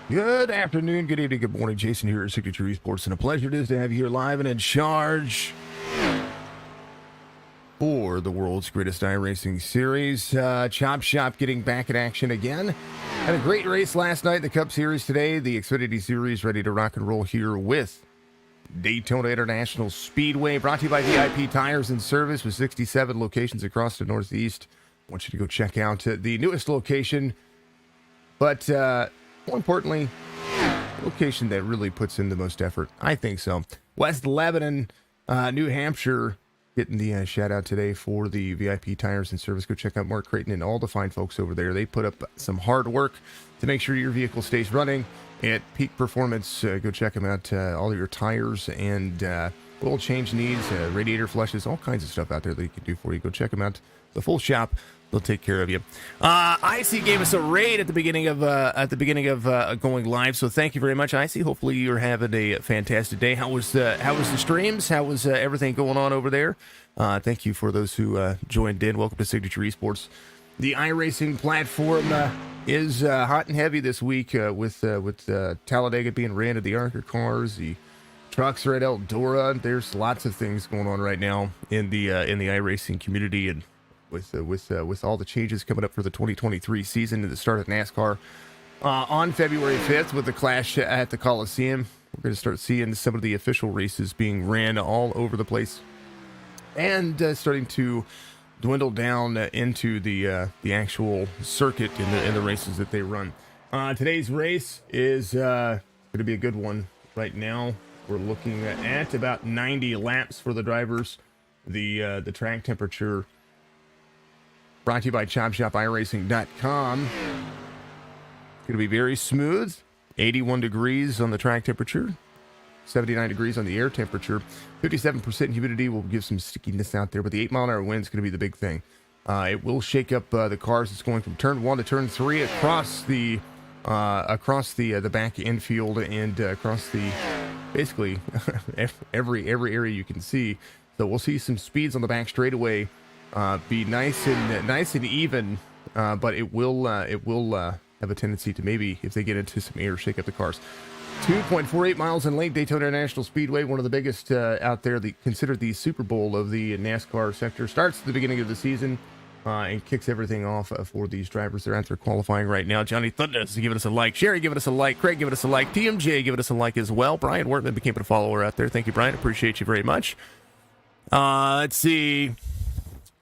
Good afternoon, good evening, good morning. Jason here at Signature Esports, and a pleasure it is to have you here live and in charge for the world's greatest iRacing series. Chop Shop getting back in action again. Had a great race last night in the Cup Series today. The Xfinity Series ready to rock and roll here with Daytona International Speedway. Brought to you by VIP Tires and Service with 67 locations across the Northeast. I want you to go check out the newest location, but more importantly, location that really puts in the most effort. I think so. West Lebanon, New Hampshire, getting the shout out today for the VIP Tires and Service. Go check out Mark Creighton and all the fine folks over there. They put up some hard work to make sure your vehicle stays running at peak performance. Go check them out. All of your tires and oil change needs, radiator flushes, all kinds of stuff out there that you can do for you. Go check them out. The full shop. They'll take care of you. Icy gave us a raid at the beginning of going live, so thank you very much, Icy. Hopefully you're having a fantastic day. How was the streams? How was everything going on over there? Thank you for those who joined in. Welcome to Signature Esports. The iRacing platform is hot and heavy this week with Talladega being ran to the ARCA cars. The trucks are at Eldora. There's lots of things going on right now in the iRacing community, and with all the changes coming up for the 2023 season and the start of NASCAR on February 5th with the clash at the Coliseum. We're going to start seeing some of the official races being ran all over the place and starting to dwindle down into the actual circuit in the races that they run. Today's race is going to be a good one. Right now, we're looking at about 90 laps for the drivers. The track temperature brought to you by ChopShopIRacing.com. It's going to be very smooth. 81 degrees on the track temperature. 79 degrees on the air temperature. 57% humidity will give some stickiness out there, but the 8-mile-an-hour wind is going to be the big thing. It will shake up the cars. It's going from turn 1 to turn 3 across the back infield and across the basically every area you can see. So we'll see some speeds on the back straightaway. Be nice and even, but it will have a tendency to maybe, if they get into some air, shake up the cars. 2.48 miles in length, Daytona International Speedway, one of the biggest out there. Considered the Super Bowl of the NASCAR sector. Starts at the beginning of the season and kicks everything off for these drivers. They're out there qualifying right now. Johnny Thunders giving us a like. Sherry giving us a like. Craig giving us a like. TMJ giving us a like as well. Brian Wortman became a follower out there. Thank you, Brian. Appreciate you very much. Let's see.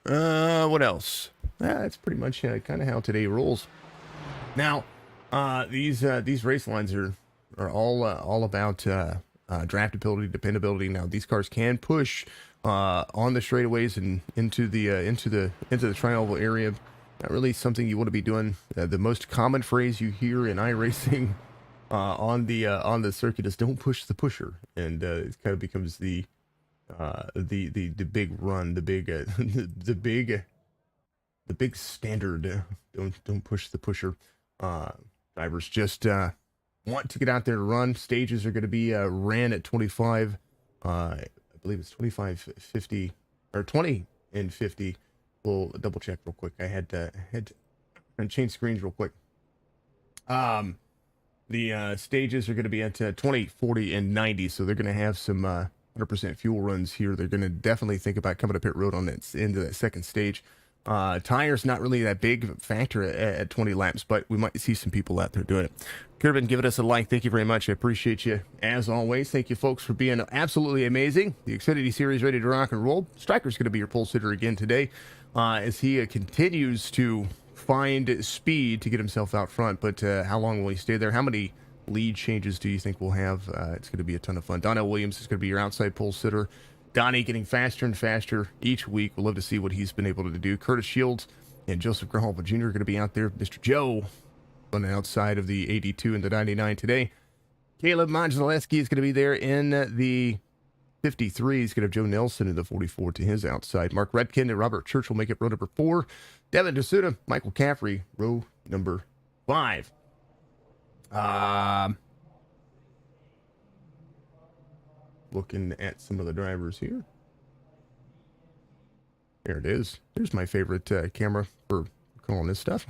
What else? That's pretty much kind of how today rolls. Now, these race lines are all about draftability, dependability. Now, these cars can push on the straightaways and into the tri-oval area. Not really something you want to be doing. The most common phrase you hear in iRacing on the circuit is "Don't push the pusher," and it kind of becomes the big run, the big standard. Don't push the pusher. Drivers just want to get out there to run. Stages are going to be ran at 25. I believe it's 25:50 or 20 and 50. We'll double check real quick. I had to change screens real quick. The stages are going to be at 20, 40, and 90. So they're going to have some 100% fuel runs here. They're going to definitely think about coming to pit road on that into that second stage. Tires not really that big factor at 20 laps, but we might see some people out there doing it. Kirby, giving us a like. Thank you very much. I appreciate you as always. Thank you, folks, for being absolutely amazing. The Xfinity Series ready to rock and roll. Striker's going to be your pole sitter again today as he continues to find speed to get himself out front. But how long will he stay there? How many lead changes do you think we'll have? It's going to be a ton of fun. Donnell Williams is going to be your outside pole sitter. Donnie getting faster and faster each week. We'll love to see what he's been able to do. Curtis Shields and Joseph Grijalva Jr. are going to be out there. Mr. Joe on the outside of the 82 and the 99 today. Caleb Modzelewski is going to be there in the 53. He's going to have Joe Nelson in the 44 to his outside. Mark Redkin and Robert Church will make it row number 4. Devin DeSuda, Michael Caffrey, row number 5. Looking at some of the drivers here. There it is. There's my favorite camera for calling this stuff.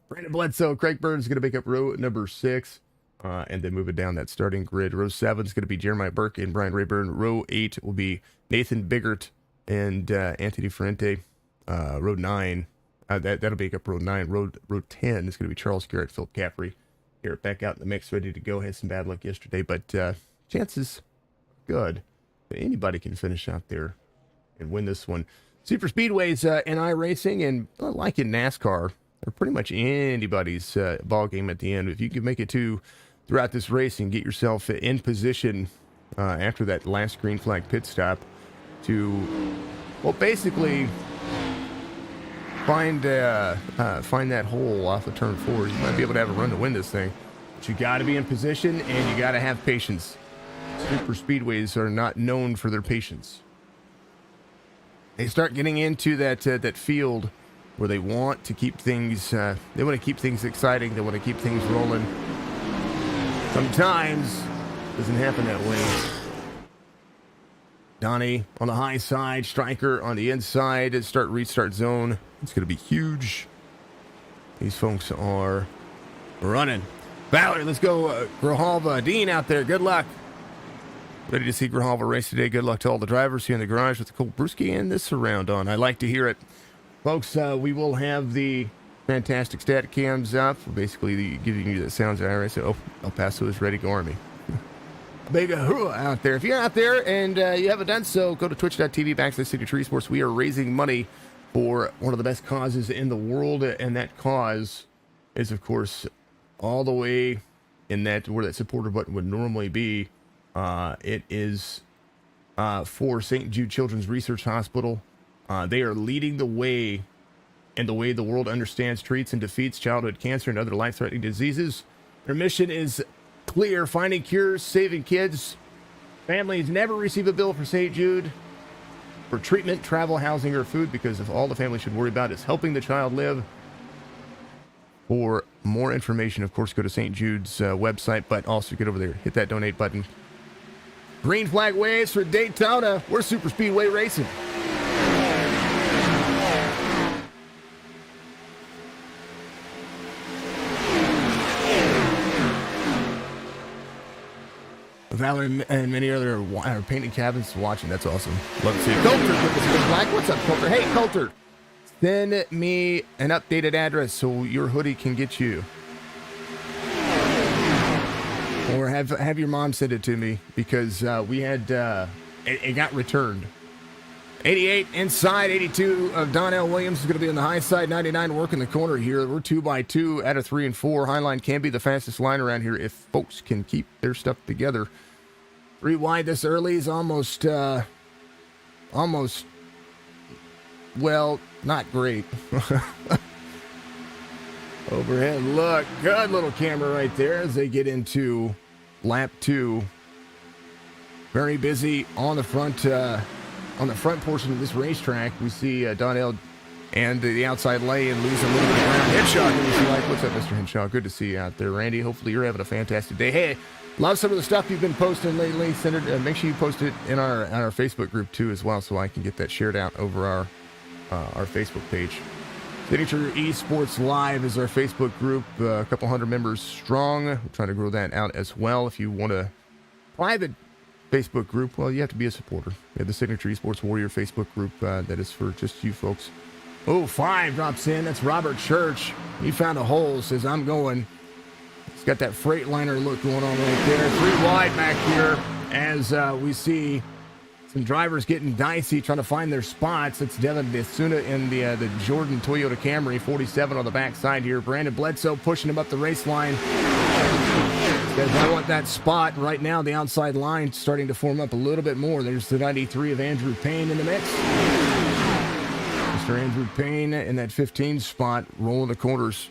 Brandon Bledsoe, Craig Burns is going to make up row number 6. and then moving down that starting grid. Row 7 is going to be Jeremiah Burke and Brian Rayburn. Row 8 will be Nathan Biggert and Anthony Ferrente. Row 9, that'll make up row 9. Row 10 is going to be Charles Garrett, Philip Caffrey. Garrett back out in the mix, ready to go. Had some bad luck yesterday, but chances good that anybody can finish out there and win this one. Super Speedways in iRacing, and like in NASCAR, are pretty much anybody's ball game at the end. If you can make it throughout this race and get yourself in position after that last green flag pit stop to, well, basically find that hole off of turn 4, you might be able to have a run to win this thing. But you got to be in position, and you got to have patience. Super Speedways are not known for their patience. They start getting into that field where they want to keep things exciting. They want to keep things rolling. Sometimes it doesn't happen that way. Donnie on the high side, Stryker on the inside. Restart zone. It's going to be huge. These folks are running. Valerie, let's go. Grijalva, Dean out there. Good luck. Ready to see Grijalva race today. Good luck to all the drivers here in the garage with the cool brewski and this surround on. I like to hear it. Folks, we will have the fantastic stat cams up. Basically, giving you the sounds of IRS. Oh, El Paso is ready. Go Army. Big hoorah out there. If you're out there and you haven't done so, go to twitch.tv/Signature Esports. We are raising money for one of the best causes in the world, and that cause is, of course, all the way in that where that supporter button would normally be. It is for St. Jude Children's Research Hospital. They are leading the way in the way the world understands, treats, and defeats childhood cancer and other life-threatening diseases. Their mission is clear: finding cures, saving kids. Families never receive a bill for St. Jude for treatment, travel, housing, or food, because if all the family should worry about is helping the child live. For more information, of course, go to St. Jude's website, but also get over there, hit that donate button. Green flag waves for Daytona. We're Super Speedway Racing. Valerie and many other painted cabins watching. That's awesome. Love to see it. Coulter with the green flag. What's up, Coulter? Hey, Coulter. Send me an updated address so your hoodie can get you. Or have your mom send it to me, because we had it got returned. 88 inside, 82 of Donnell Williams is going to be on the high side. 99 working the corner here. We're 2x2 out of 3 and 4. Highline can be the fastest line around here if folks can keep their stuff together. 3 wide this early is almost, well, not great. Overhead look. Good little camera right there as they get into lap 2. Very busy on the front portion of this racetrack. We see Donnell and the outside lane lose a little bit of ground. Henshaw, good to see you. What's up, Mr. Henshaw? Good to see you out there, Randy. Hopefully you're having a fantastic day. Hey, love some of the stuff you've been posting lately. Send it. Make sure you post it in our Facebook group too, as well, so I can get that shared out over our Facebook page. Signature Esports Live is our Facebook group, a couple hundred members strong. We're trying to grow that out as well. If you want a private Facebook group, well, you have to be a supporter. We have the Signature Esports Warrior Facebook group that is for just you folks. Oh, 5 drops in. That's Robert Church. He found a hole, says, I'm going. He's got that Freightliner look going on right there. 3 wide back here as we see some drivers getting dicey, trying to find their spots. It's Devin Desuna in the Jordan Toyota Camry, 47 on the backside here. Brandon Bledsoe pushing him up the race line. Says, I want that spot. Right now, the outside line starting to form up a little bit more. There's the 93 of Andrew Payne in the mix. Mr. Andrew Payne in that 15 spot, rolling the corners.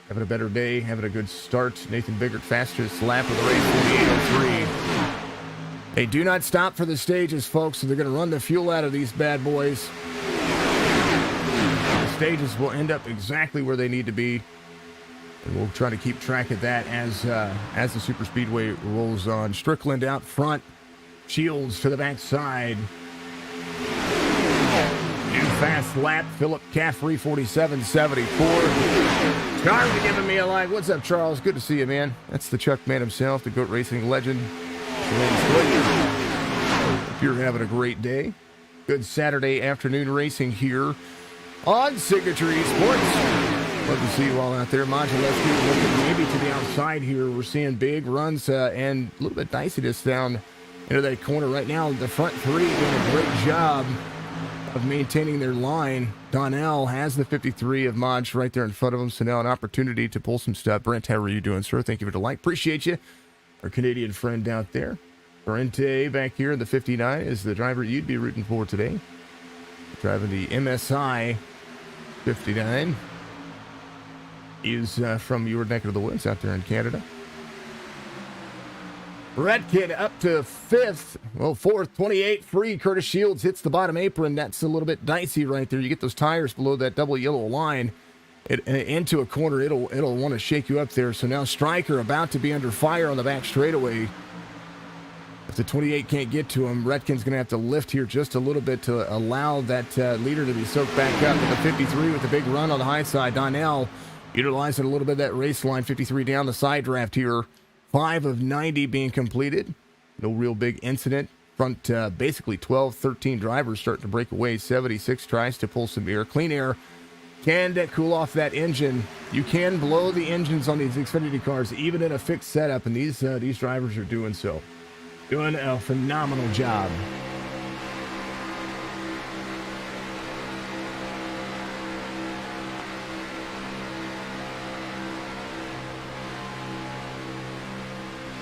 Having a better day, having a good start. Nathan Biggert, fastest lap of the race, 48.03. They do not stop for the stages, folks, so they're going to run the fuel out of these bad boys. The stages will end up exactly where they need to be. And we'll try to keep track of that as the Super Speedway rolls on. Strickland out front. Shields to the backside. New fast lap, Philip Caffrey, 47.74. Charles giving me a like. What's up, Charles? Good to see you, man. That's the Chuck man himself, the GOAT Racing legend. Hope you're having a great day. Good Saturday afternoon racing here on Signature Esports. Love to see you all out there. Modulescu looking maybe to the outside here. We're seeing big runs and a little bit dicey down into that corner right now. The front three doing a great job of maintaining their line. Donnell has the 53 of Maj right there in front of him, so now an opportunity to pull some stuff. Brent, how are you doing, sir? Thank you for the like. Appreciate you. Our Canadian friend out there. Brente back here in the 59 is the driver you'd be rooting for today. Driving the MSI 59. Is from your neck of the woods out there in Canada. Redkid up to fifth. Well, fourth, 28 free. Curtis Shields hits the bottom apron. That's a little bit dicey right there. You get those tires below that double yellow line into a corner. It'll want to shake you up there. So now Stryker about to be under fire on the back straightaway. If the 28 can't get to him, Redkin's going to have to lift here just a little bit to allow that leader to be soaked back up. At the 53 with the big run on the high side. Donnell utilizing a little bit of that race line. 53 down the side draft here. 5 of 90 being completed. No real big incident. Front basically 12, 13 drivers starting to break away. 76 tries to pull some air. Clean air can cool off that engine. You can blow the engines on these Xfinity cars even in a fixed setup, and these drivers are doing so. Doing a phenomenal job.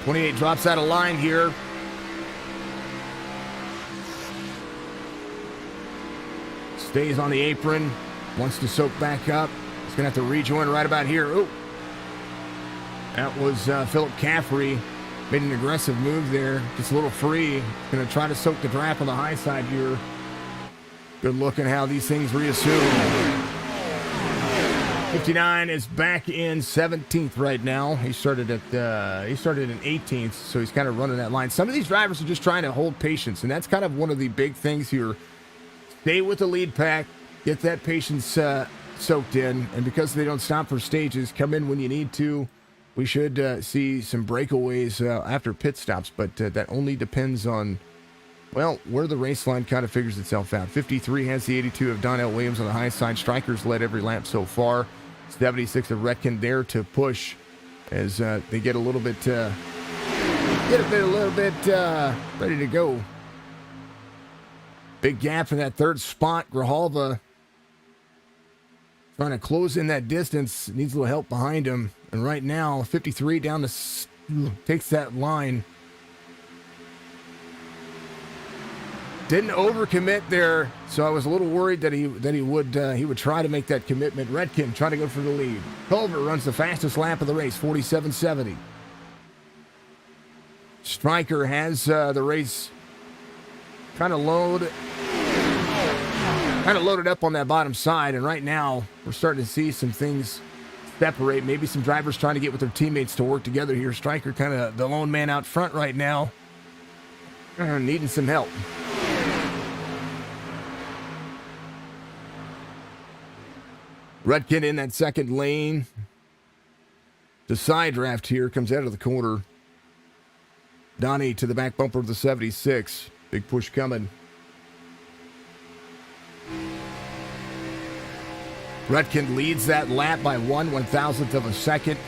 .28 drops out of line here. Stays on the apron. Wants to soak back up. He's going to have to rejoin right about here. Ooh. That was Philip Caffrey. Made an aggressive move there. Just a little free. Going to try to soak the draft on the high side here. Good looking how these things reassume. 59 is back in 17th right now. He started in 18th, so he's kind of running that line. Some of these drivers are just trying to hold patience, and that's kind of one of the big things here. Stay with the lead pack, get that patience soaked in, and because they don't stop for stages, come in when you need to. We should see some breakaways after pit stops, but that only depends on, well, where the race line kind of figures itself out. 53 has the 82 of Donnell Williams on the high side. Stryker's led every lap so far. 76 of Redkin there to push as they get a little bit ready to go. Big gap in that third spot. Grijalva trying to close in that distance. Needs a little help behind him. And right now, 53 down takes that line. Didn't overcommit there, so I was a little worried that he would try to make that commitment. Redkin trying to go for the lead. Culver runs the fastest lap of the race, 47.70. Stryker has the race kind of loaded up on that bottom side, and right now we're starting to see some things separate. Maybe some drivers trying to get with their teammates to work together here. Stryker kind of the lone man out front right now, needing some help. Redkin in that second lane. The side draft here comes out of the corner. Donnie to the back bumper of the 76. Big push coming. Redkin leads that lap by 1/1000th of a second.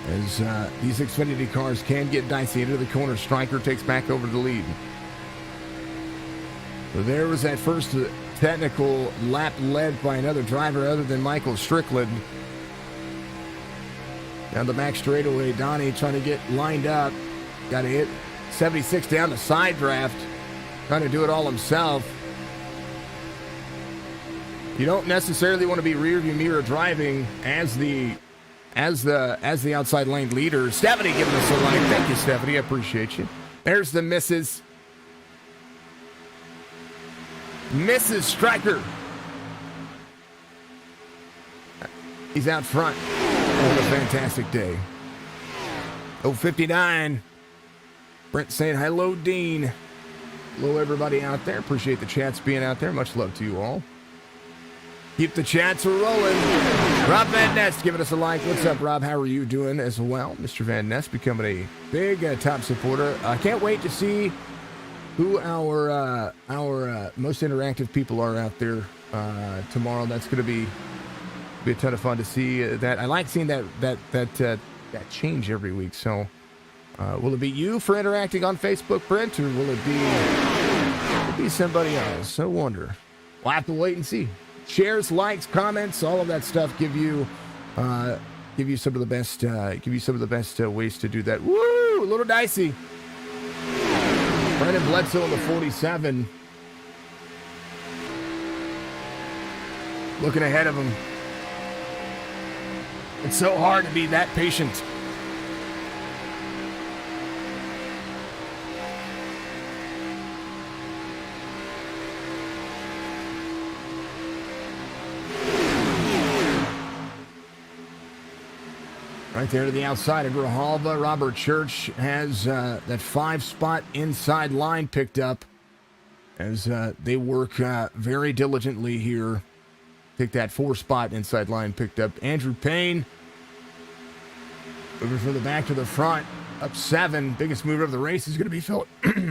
As these Xfinity cars can get dicey into the corner, Stryker takes back over the lead. So there was that first technical lap led by another driver other than Michael Strickland. Down the back straightaway, Donnie trying to get lined up. Got to hit 76 down the side draft. Trying to do it all himself. You don't necessarily want to be rear view mirror driving as the outside lane leader. Stephanie giving us a line. Thank you, Stephanie. I appreciate you. There's the misses. Mrs. Stryker. He's out front. What a fantastic day. 059. Brent saying hello, Dean. Hello, everybody out there. Appreciate the chats being out there. Much love to you all. Keep the chats rolling. Rob Van Ness giving us a like. What's up, Rob? How are you doing as well? Mr. Van Ness becoming a big top supporter. I can't wait to see who our most interactive people are out there tomorrow. That's going to be a ton of fun to see that. I like seeing that change every week. So will it be you for interacting on Facebook, Brent, or will it be somebody else? I wonder. We'll have to wait and see. Shares, likes, comments, all of that stuff give you some of the best ways to do that. Woo! A little dicey. Brandon Bledsoe in the 47. Looking ahead of him. It's so hard to be that patient. Right there to the outside of Grijalva. Robert Church has that 5-spot inside line picked up as they work very diligently here. Take that 4-spot inside line picked up. Andrew Payne moving from the back to the front. Up 7. Biggest mover of the race is going to be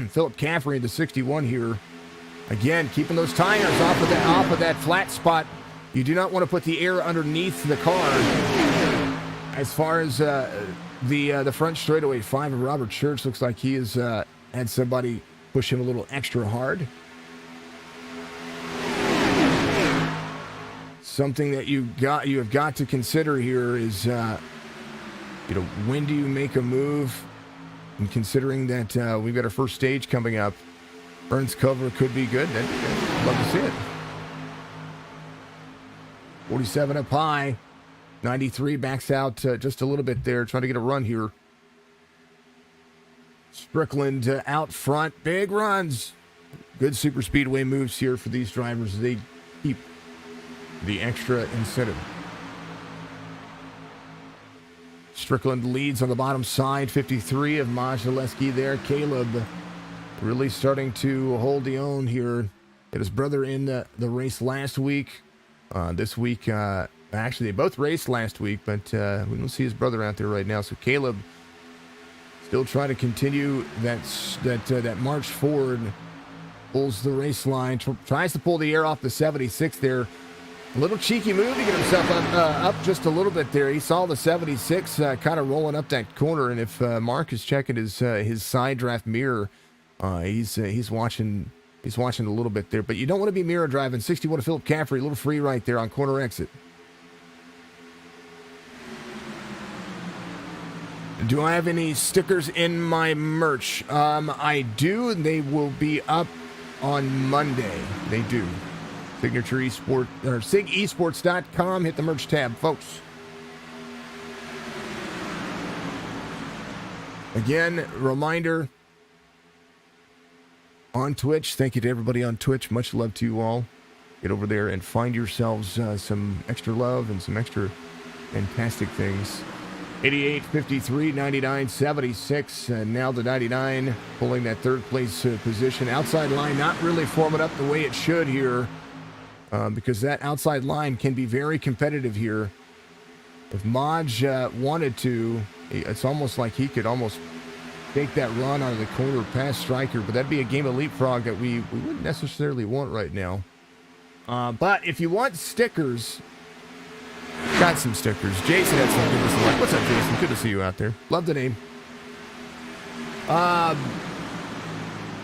Philip Caffrey in the 61 here. Again, keeping those tires off of that flat spot. You do not want to put the air underneath the car. As far as the front straightaway 5 of Robert Church, looks like he has had somebody push him a little extra hard. Something that you have got to consider here is, when do you make a move? And considering that we've got our first stage coming up, Burns cover could be good. I'd love to see it. 47 up high. 93 backs out just a little bit there, trying to get a run here. Strickland out front. Big runs. Good super speedway moves here for these drivers. They keep the extra incentive. Strickland leads on the bottom side. 53 of Majaleski there. Caleb really starting to hold the own here. Had his brother in the race last week. This week... Actually, they both raced last week, but we don't see his brother out there right now. So Caleb still trying to continue that march forward. Pulls the race line, tries to pull the air off the 76 there. A little cheeky move to get himself up just a little bit there. He saw the 76 kind of rolling up that corner, and if Mark is checking his side draft mirror, he's watching a little bit there. But you don't want to be mirror driving. 61 to Philip Caffrey, a little free right there on corner exit. Do I have any stickers in my merch? I do. They will be up on Monday. They do. Signature Esport or SigEsports.com. Hit the merch tab, folks. Again, reminder on Twitch. Thank you to everybody on Twitch. Much love to you all. Get over there and find yourselves some extra love and some extra fantastic things. 88, 53, 99, 76, and now the 99 pulling that third place position. Outside line not really forming up the way it should here because that outside line can be very competitive here. If Maj wanted to, it's almost like he could almost take that run out of the corner past Stryker, but that'd be a game of leapfrog that we wouldn't necessarily want right now. But if you want stickers... Got some stickers. Jason had some good to see. What's up, Jason? Good to see you out there. Love the name.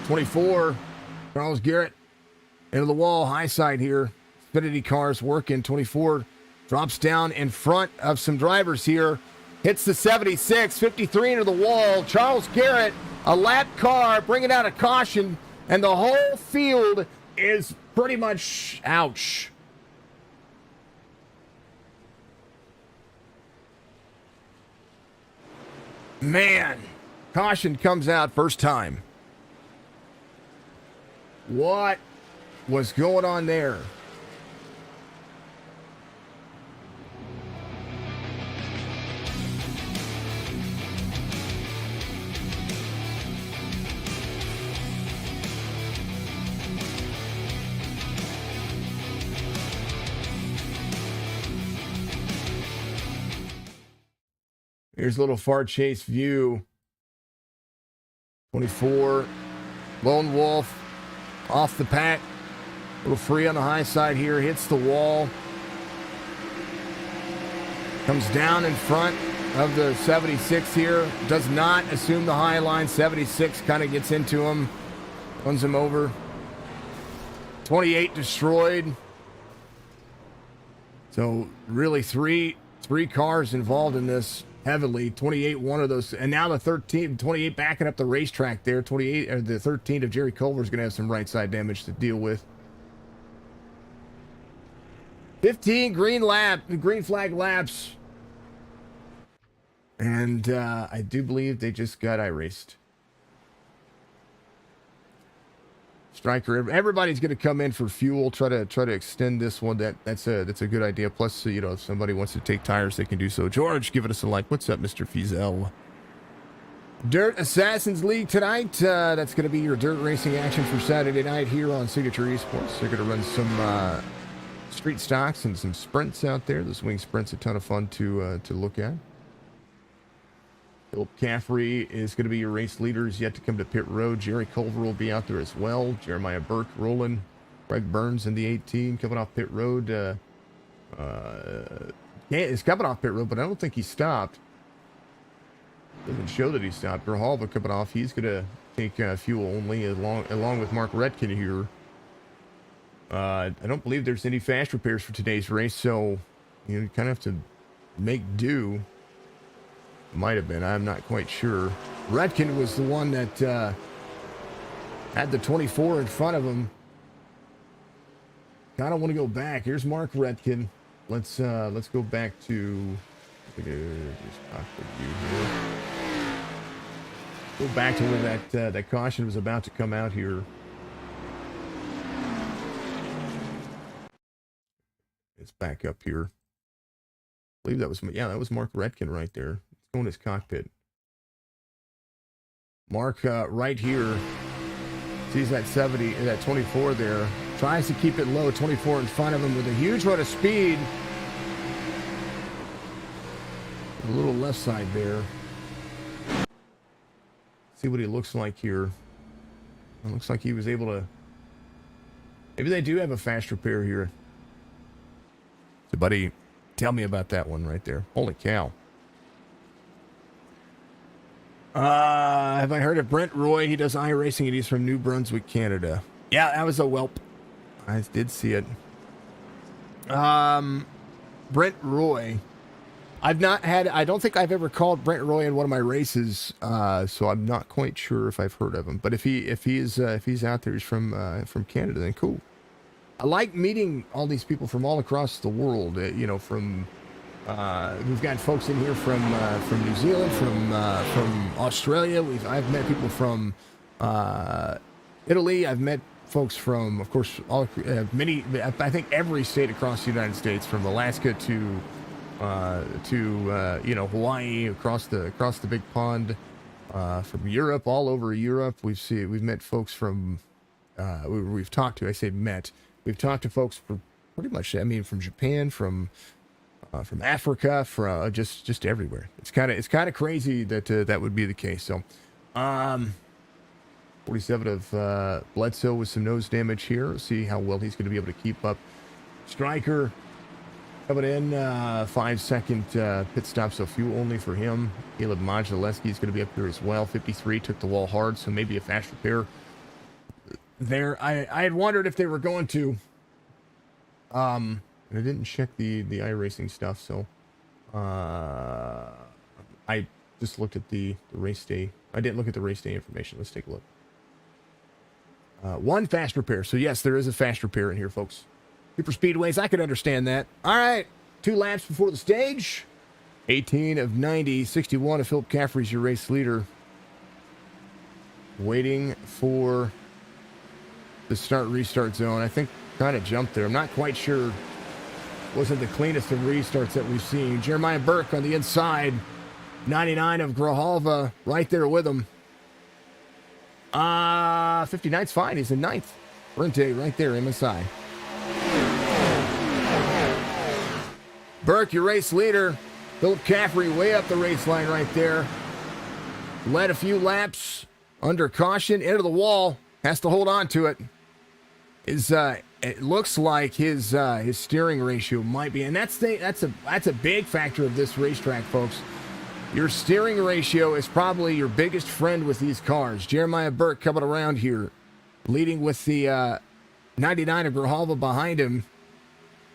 24. Charles Garrett. Into the wall. High side here. Xfinity cars working. 24 drops down in front of some drivers here. Hits the 76. 53 into the wall. Charles Garrett, a lap car, bringing out a caution. And the whole field is pretty much ouch. Man, caution comes out first time. What was going on there? Here's a little far chase view. 24. Lone Wolf off the pack. A little free on the high side here. Hits the wall. Comes down in front of the 76 here. Does not assume the high line. 76 kind of gets into him. Runs him over. 28 destroyed. So really three cars involved in this heavily. 28, one of those. And now the 28 backing up the racetrack there. 28, or the 13 of Jerry Culver is going to have some right side damage to deal with. 15 green flag laps. And I do believe they just got iraced. Striker, everybody's going to come in for fuel. Try to extend this one. That's a good idea. Plus, if somebody wants to take tires, they can do so. George, give us a like. What's up, Mr. Fizel? Dirt Assassins League tonight. That's going to be your dirt racing action for Saturday night here on Signature Esports. They're going to run some street stocks and some sprints out there. The swing sprint's a ton of fun to look at. Philip Caffrey is going to be your race leader. He's yet to come to pit road. Jerry Culver will be out there as well. Jeremiah Burke rolling. Greg Burns in the 18 coming off pit road. He's coming off pit road, but I don't think he stopped. Doesn't show that he stopped. Grijalva coming off. He's going to take fuel only along with Mark Redkin here. I don't believe there's any fast repairs for today's race, so you kind of have to make do. Might have been. I'm not quite sure. Redkin was the one that had the 24 in front of him. Kind of want to go back. Here's Mark Redkin. Let's go back to. Go back to where that caution was about to come out here. It's back up here. I believe that was Mark Redkin right there. Going his cockpit. Mark right here sees that 70, that 24 there. Tries to keep it low. 24 in front of him with a huge run of speed. A little left side there. See what he looks like here. It looks like he was able to. Maybe they do have a fast repair here. So, buddy, tell me about that one right there. Holy cow. Have I heard of Brent Roy? He does iRacing and he's from New Brunswick, Canada. Yeah, that was a whelp. I did see it. Brent Roy. I don't think I've ever called Brent Roy in one of my races, so I'm not quite sure if I've heard of him. But if he's out there, he's from Canada, then cool. I like meeting all these people from all across the world. We've got folks in here from New Zealand, from Australia. I've met people from Italy. I've met folks from, of course, many. I think every state across the United States, from Alaska to Hawaii, across the big pond, from Europe, all over Europe. We've met folks from. We've talked to. I say met. We've talked to folks from pretty much. I mean, from Japan, from Africa, from just everywhere. It's kind of crazy that would be the case. So, 47 of Bledsoe with some nose damage here. Let's see how well he's going to be able to keep up. Striker coming in, 5-second pit stop, so fuel only for him. Caleb Modulewski is going to be up here as well. 53 took the wall hard, so maybe a fast repair there. I had wondered if they were going to. And I didn't check the iRacing stuff, so I just looked at the race day. I didn't look at the race day information. Let's take a look. One fast repair. So yes, there is a fast repair in here, folks. Super speedways, I could understand that. All right, 2 laps before the stage. 18 of 90, 61 of Philip Caffrey's your race leader. Waiting for the start-restart zone. I think kind of jumped there. I'm not quite sure. Wasn't the cleanest of restarts that we've seen. Jeremiah Burke on the inside. 99 of Grijalva right there with him. 59's fine. He's in 9th. Rente right there, MSI. Burke, your race leader. Philip Caffrey way up the race line right there. Led a few laps under caution into the wall. Has to hold on to it. It looks like his steering ratio might be, and that's a big factor of this racetrack, folks. Your steering ratio is probably your biggest friend with these cars. Jeremiah Burke coming around here, leading with the 99 of Grijalva behind him.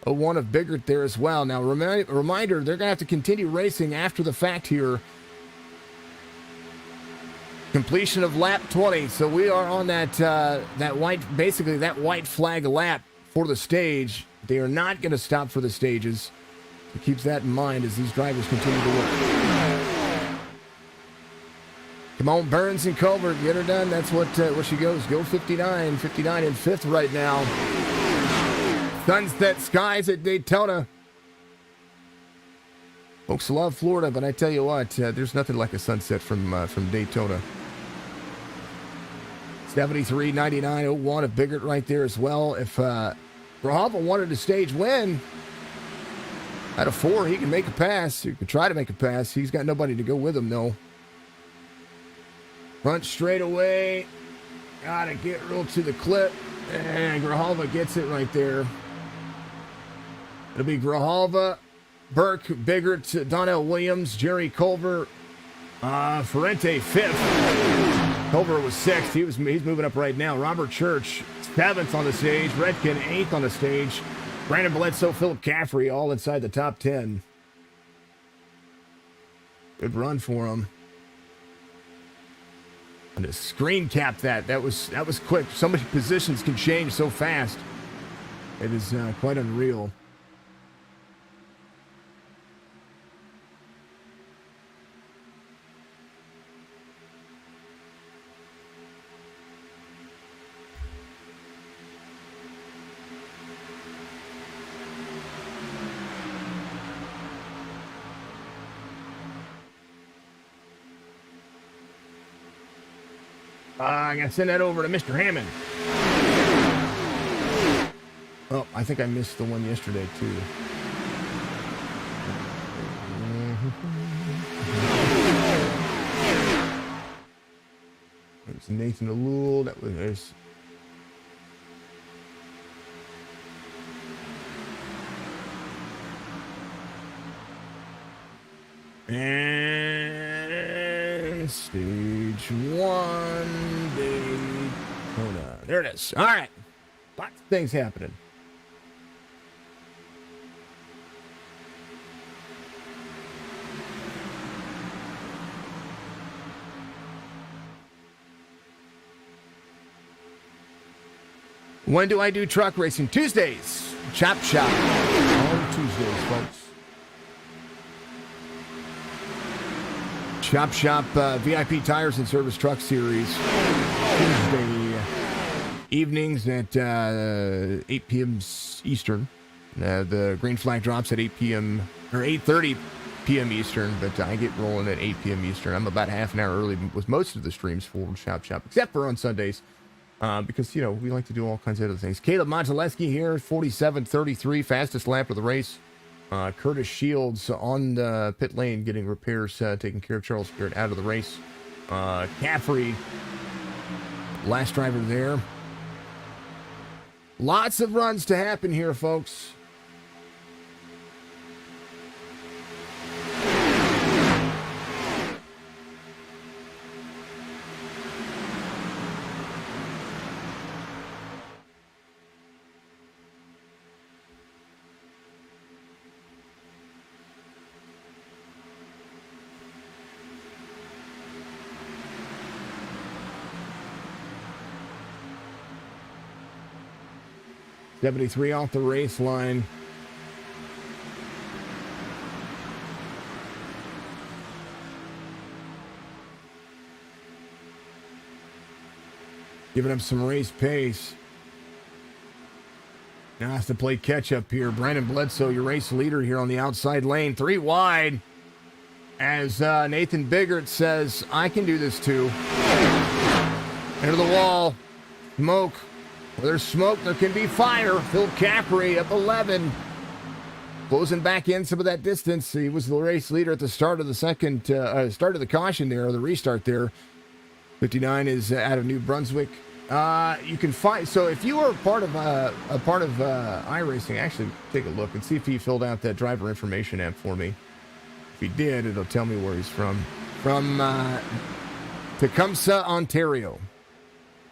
01 of Biggert there as well. Now, reminder, they're going to have to continue racing after the fact here. Completion of lap 20. So we are on that white flag lap for the stage. They are not going to stop for the stages. So keeps that in mind as these drivers continue to work. Come on, Burns and Culver, get her done. That's what she goes. Go 59 in 5th right now. Sunset skies at Daytona. Folks love Florida, but I tell you what, there's nothing like a sunset from Daytona. 73, 99, 01 of Biggert right there as well. If Grijalva wanted a stage win, out of 4, he can make a pass. He can try to make a pass. He's got nobody to go with him, though. Front straightaway. Gotta get real to the clip. And Grijalva gets it right there. It'll be Grijalva, Burke, Biggert, Donnell Williams, Jerry Culver, Ferrante 5th. Culver was 6th. He's moving up right now. Robert Church 7th on the stage. Redkin 8th on the stage. Brandon Bledsoe, Philip Caffrey all inside the top 10. Good run for him. And to screen cap that was quick. So many positions can change so fast. It is quite unreal. I'm going to send that over to Mr. Hammond. Oh, I think I missed the one yesterday, too. It was Nathan Alul. That was nice. And stage 1, Daytona. There it is. All right. Lots of things happening. When do I do truck racing? Tuesdays. Chop Shop. On Tuesdays, folks. Chop Shop VIP Tires and Service Truck Series. Tuesday evenings at 8 p.m. Eastern. The green flag drops at 8 p.m. or 8:30 p.m. Eastern, but I get rolling at 8 p.m. Eastern. I'm about half an hour early with most of the streams for Chop Shop, except for on Sundays, because, you know, we like to do all kinds of other things. Caleb Modzelewski here, 47.33, fastest lap of the race. Curtis Shields on the pit lane getting repairs, taking care of Charles Garrett out of the race. Caffrey, last driver there. Lots of runs to happen here, folks. '73 off the race line. Giving up some race pace. Now has to play catch up here. Brandon Bledsoe, your race leader here on the outside lane. 3 wide. As Nathan Biggert says, I can do this too. Into the wall. Smoke. Where there's smoke, there can be fire. Phil Caffrey up 11. closing back in some of that distance. He was the race leader at the start of the start of the caution there, or the restart there. 59 is out of New Brunswick. You can find, so if you are part of iRacing, actually take a look and see if he filled out that driver information app for me. If he did, it'll tell me where he's from. From Tecumseh, Ontario.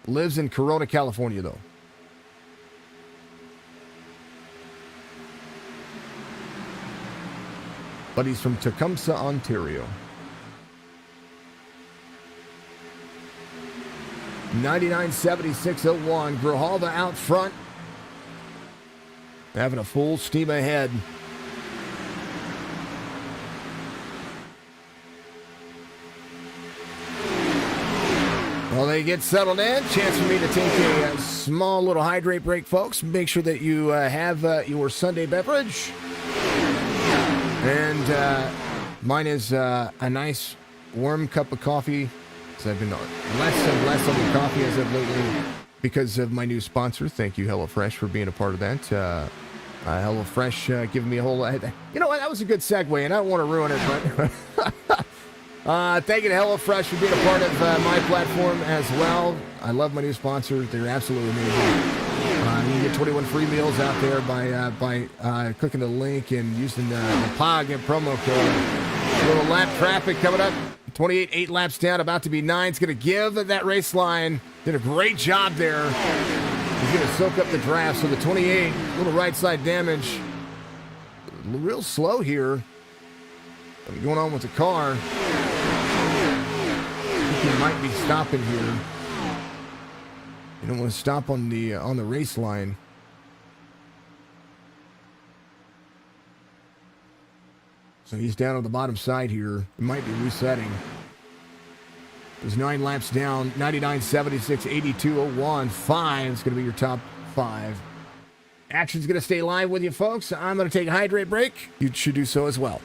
Lives in Corona, California, though. But he's from Tecumseh, Ontario. 99.76.01. Grijalva out front. Having a full steam ahead. Well, they get settled in. Chance for me to take a small little hydrate break, folks. Make sure that you have your Sunday beverage. And mine is a nice warm cup of coffee. I've been less and less on the coffee as of lately because of my new sponsor. Thank you, HelloFresh, for being a part of that. HelloFresh giving me a whole lot. You know what? That was a good segue, and I don't want to ruin it, but thank you to HelloFresh for being a part of my platform as well. I love my new sponsor. They're absolutely amazing. You can get 21 free meals out there by clicking the link and using the POG promo code. A little lap traffic coming up. 28, 8 laps down, about to be 9. It's going to give that race line. Did a great job there. He's going to soak up the draft. So the 28, little right side damage. Real slow here. What's going on with the car? I think he might be stopping here. You don't want to stop on the race line. So he's down on the bottom side here. He might be resetting. There's 9 laps down. 99.76, 82.01. 5 is going to be your top 5. Action's going to stay live with you, folks. I'm going to take a hydrate break. You should do so as well.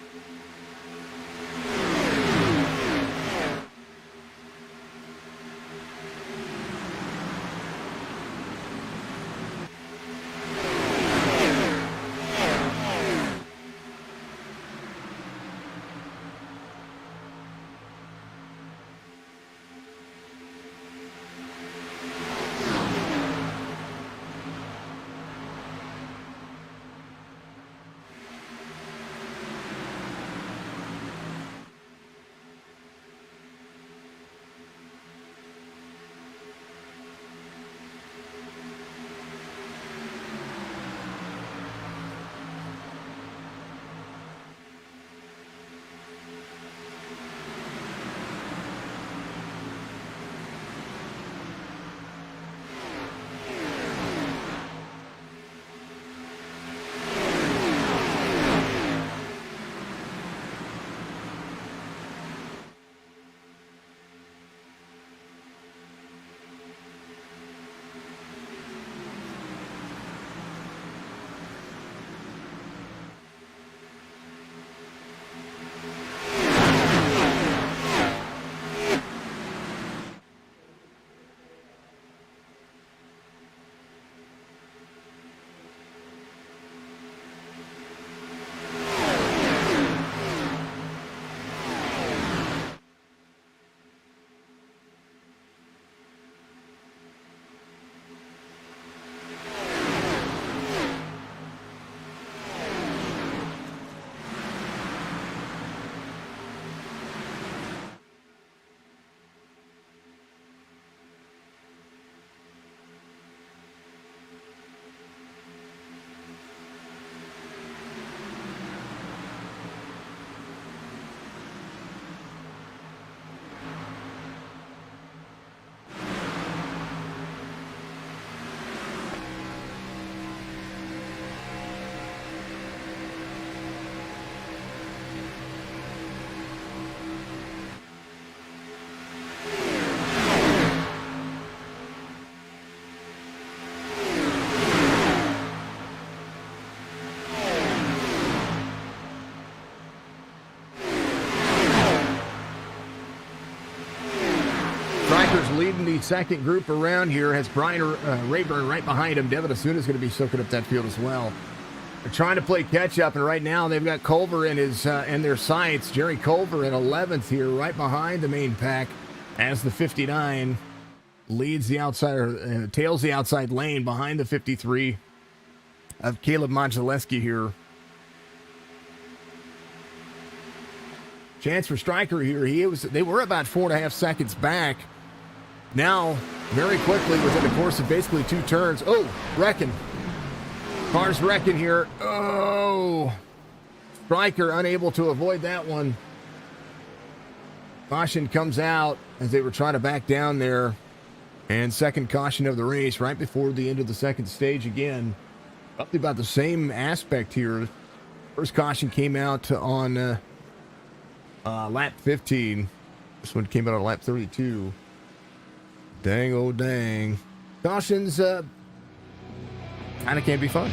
Leading the second group around here has Brian Rayburn right behind him. Devin Asuna is going to be soaking up that field as well. They're trying to play catch up, and right now they've got Culver in their sights. Jerry Culver in 11th here, right behind the main pack, as the 59 leads the outside, tails the outside lane behind the 53 of Caleb Modzelewski here. Chance for Stryker here. They were about 4.5 seconds back. Now, very quickly, within the course of basically 2 turns. Oh, wrecking. Car's wrecking here. Oh, Stryker unable to avoid that one. Caution comes out as they were trying to back down there. And second caution of the race right before the end of the second stage again. Roughly about the same aspect here. First caution came out on lap 15. This one came out on lap 32. Dang, oh dang. Cautions kind of can be fun.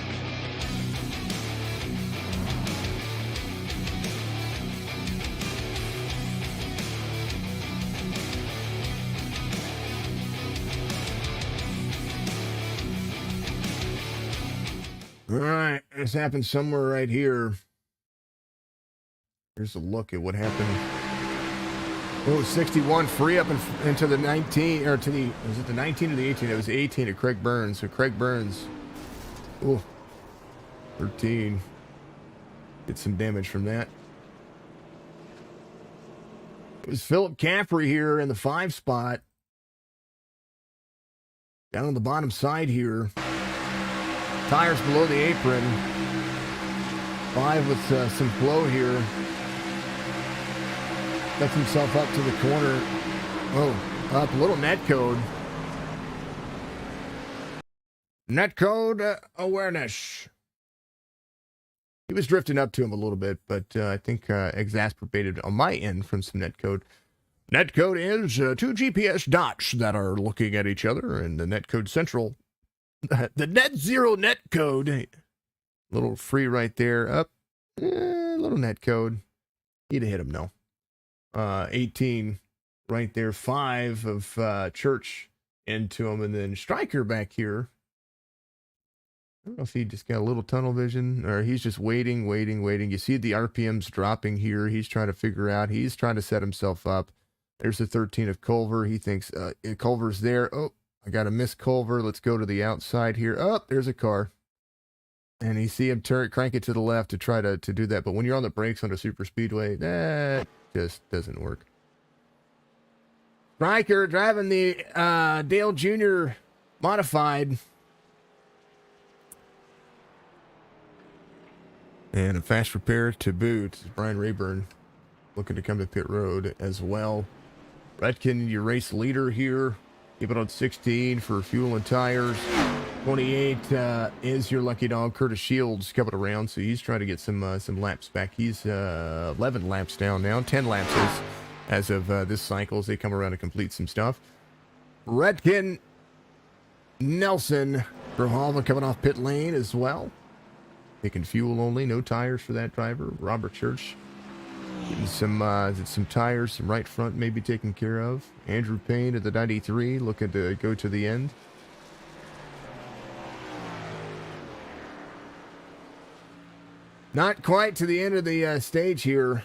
All right, this happened somewhere right here. Here's a look at what happened. Oh, 61 free up into the 19, or to the, was it the 19 or the 18? It was 18 to Craig Burns. So Craig Burns, oh, 13. Did some damage from that. It was Philip Caffrey here in the 5 spot. Down on the bottom side here. Tires below the apron. 5 with some flow here. Gets himself up to the corner. Oh, up a little net code. Net code awareness. He was drifting up to him a little bit, but I think exacerbated on my end from some net code. Net code is 2 GPS dots that are looking at each other, and the net code central. The net zero net code. Little free right there. Up. Little net code. He'd have hit him, no. 18 right there. 5 of Church into him. And then Stryker back here. I don't know if he just got a little tunnel vision or he's just waiting. You see the RPMs dropping here. He's trying to figure out. He's trying to set himself up. There's the 13 of Culver. He thinks Culver's there. Oh, I got to miss Culver. Let's go to the outside here. Oh, there's a car. And you see him crank it to the left to try to do that. But when you're on the brakes on a super speedway, that just doesn't work. Stryker driving the Dale Jr. modified. And a fast repair to boot. Brian Rayburn looking to come to pit road as well. Redkin, your race leader here. Keep it on 16 for fuel and tires. 28 is your lucky dog, Curtis Shields, coming around. So he's trying to get some laps back. He's 11 laps down now. 10 laps as of this cycle as they come around to complete some stuff. Redkin, Nelson, Grijalva coming off pit lane as well. Taking fuel only, no tires for that driver. Robert Church getting some tires, some right front maybe taken care of. Andrew Payne at the 93 looking to go to the end. Not quite to the end of the stage here.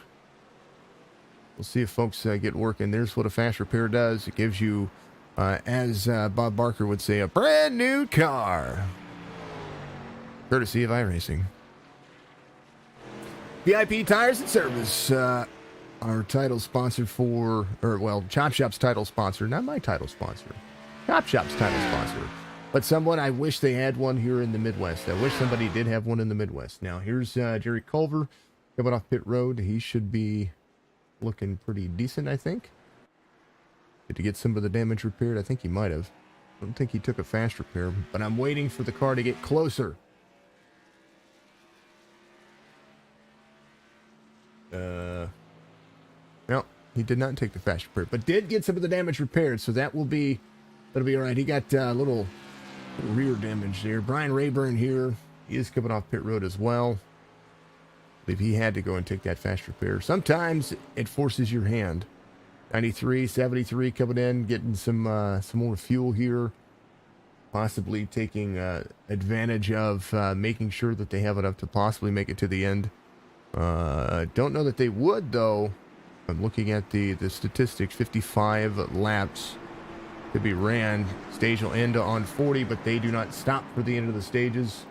We'll see if folks get working. There's what a fast repair does. It gives you, as Bob Barker would say, a brand new car. Courtesy of Iracing. VIP Tires and Service, our title sponsor for, Chop Shop's title sponsor, not my title sponsor. Chop Shop's title sponsor. But someone, I wish they had one here in the Midwest. I wish somebody did have one in the Midwest. Now, here's Jerry Culver coming off pit road. He should be looking pretty decent, I think. Did he get some of the damage repaired? I think he might have. I don't think he took a fast repair, but I'm waiting for the car to get closer. No, he did not take the fast repair, but did get some of the damage repaired, so that'll be all right. He got a little rear damage there. Brian Rayburn here, he is coming off pit road as well. I believe he had to go and take that fast repair. Sometimes it forces your hand. 93, 73 coming in, getting some more fuel here. possibly taking advantage of making sure that they have enough to possibly make it to the end. Don't know that they would, though. I'm looking at the statistics. 55 laps to be ran. Stage will end on 40, but they do not stop for the end of the stages.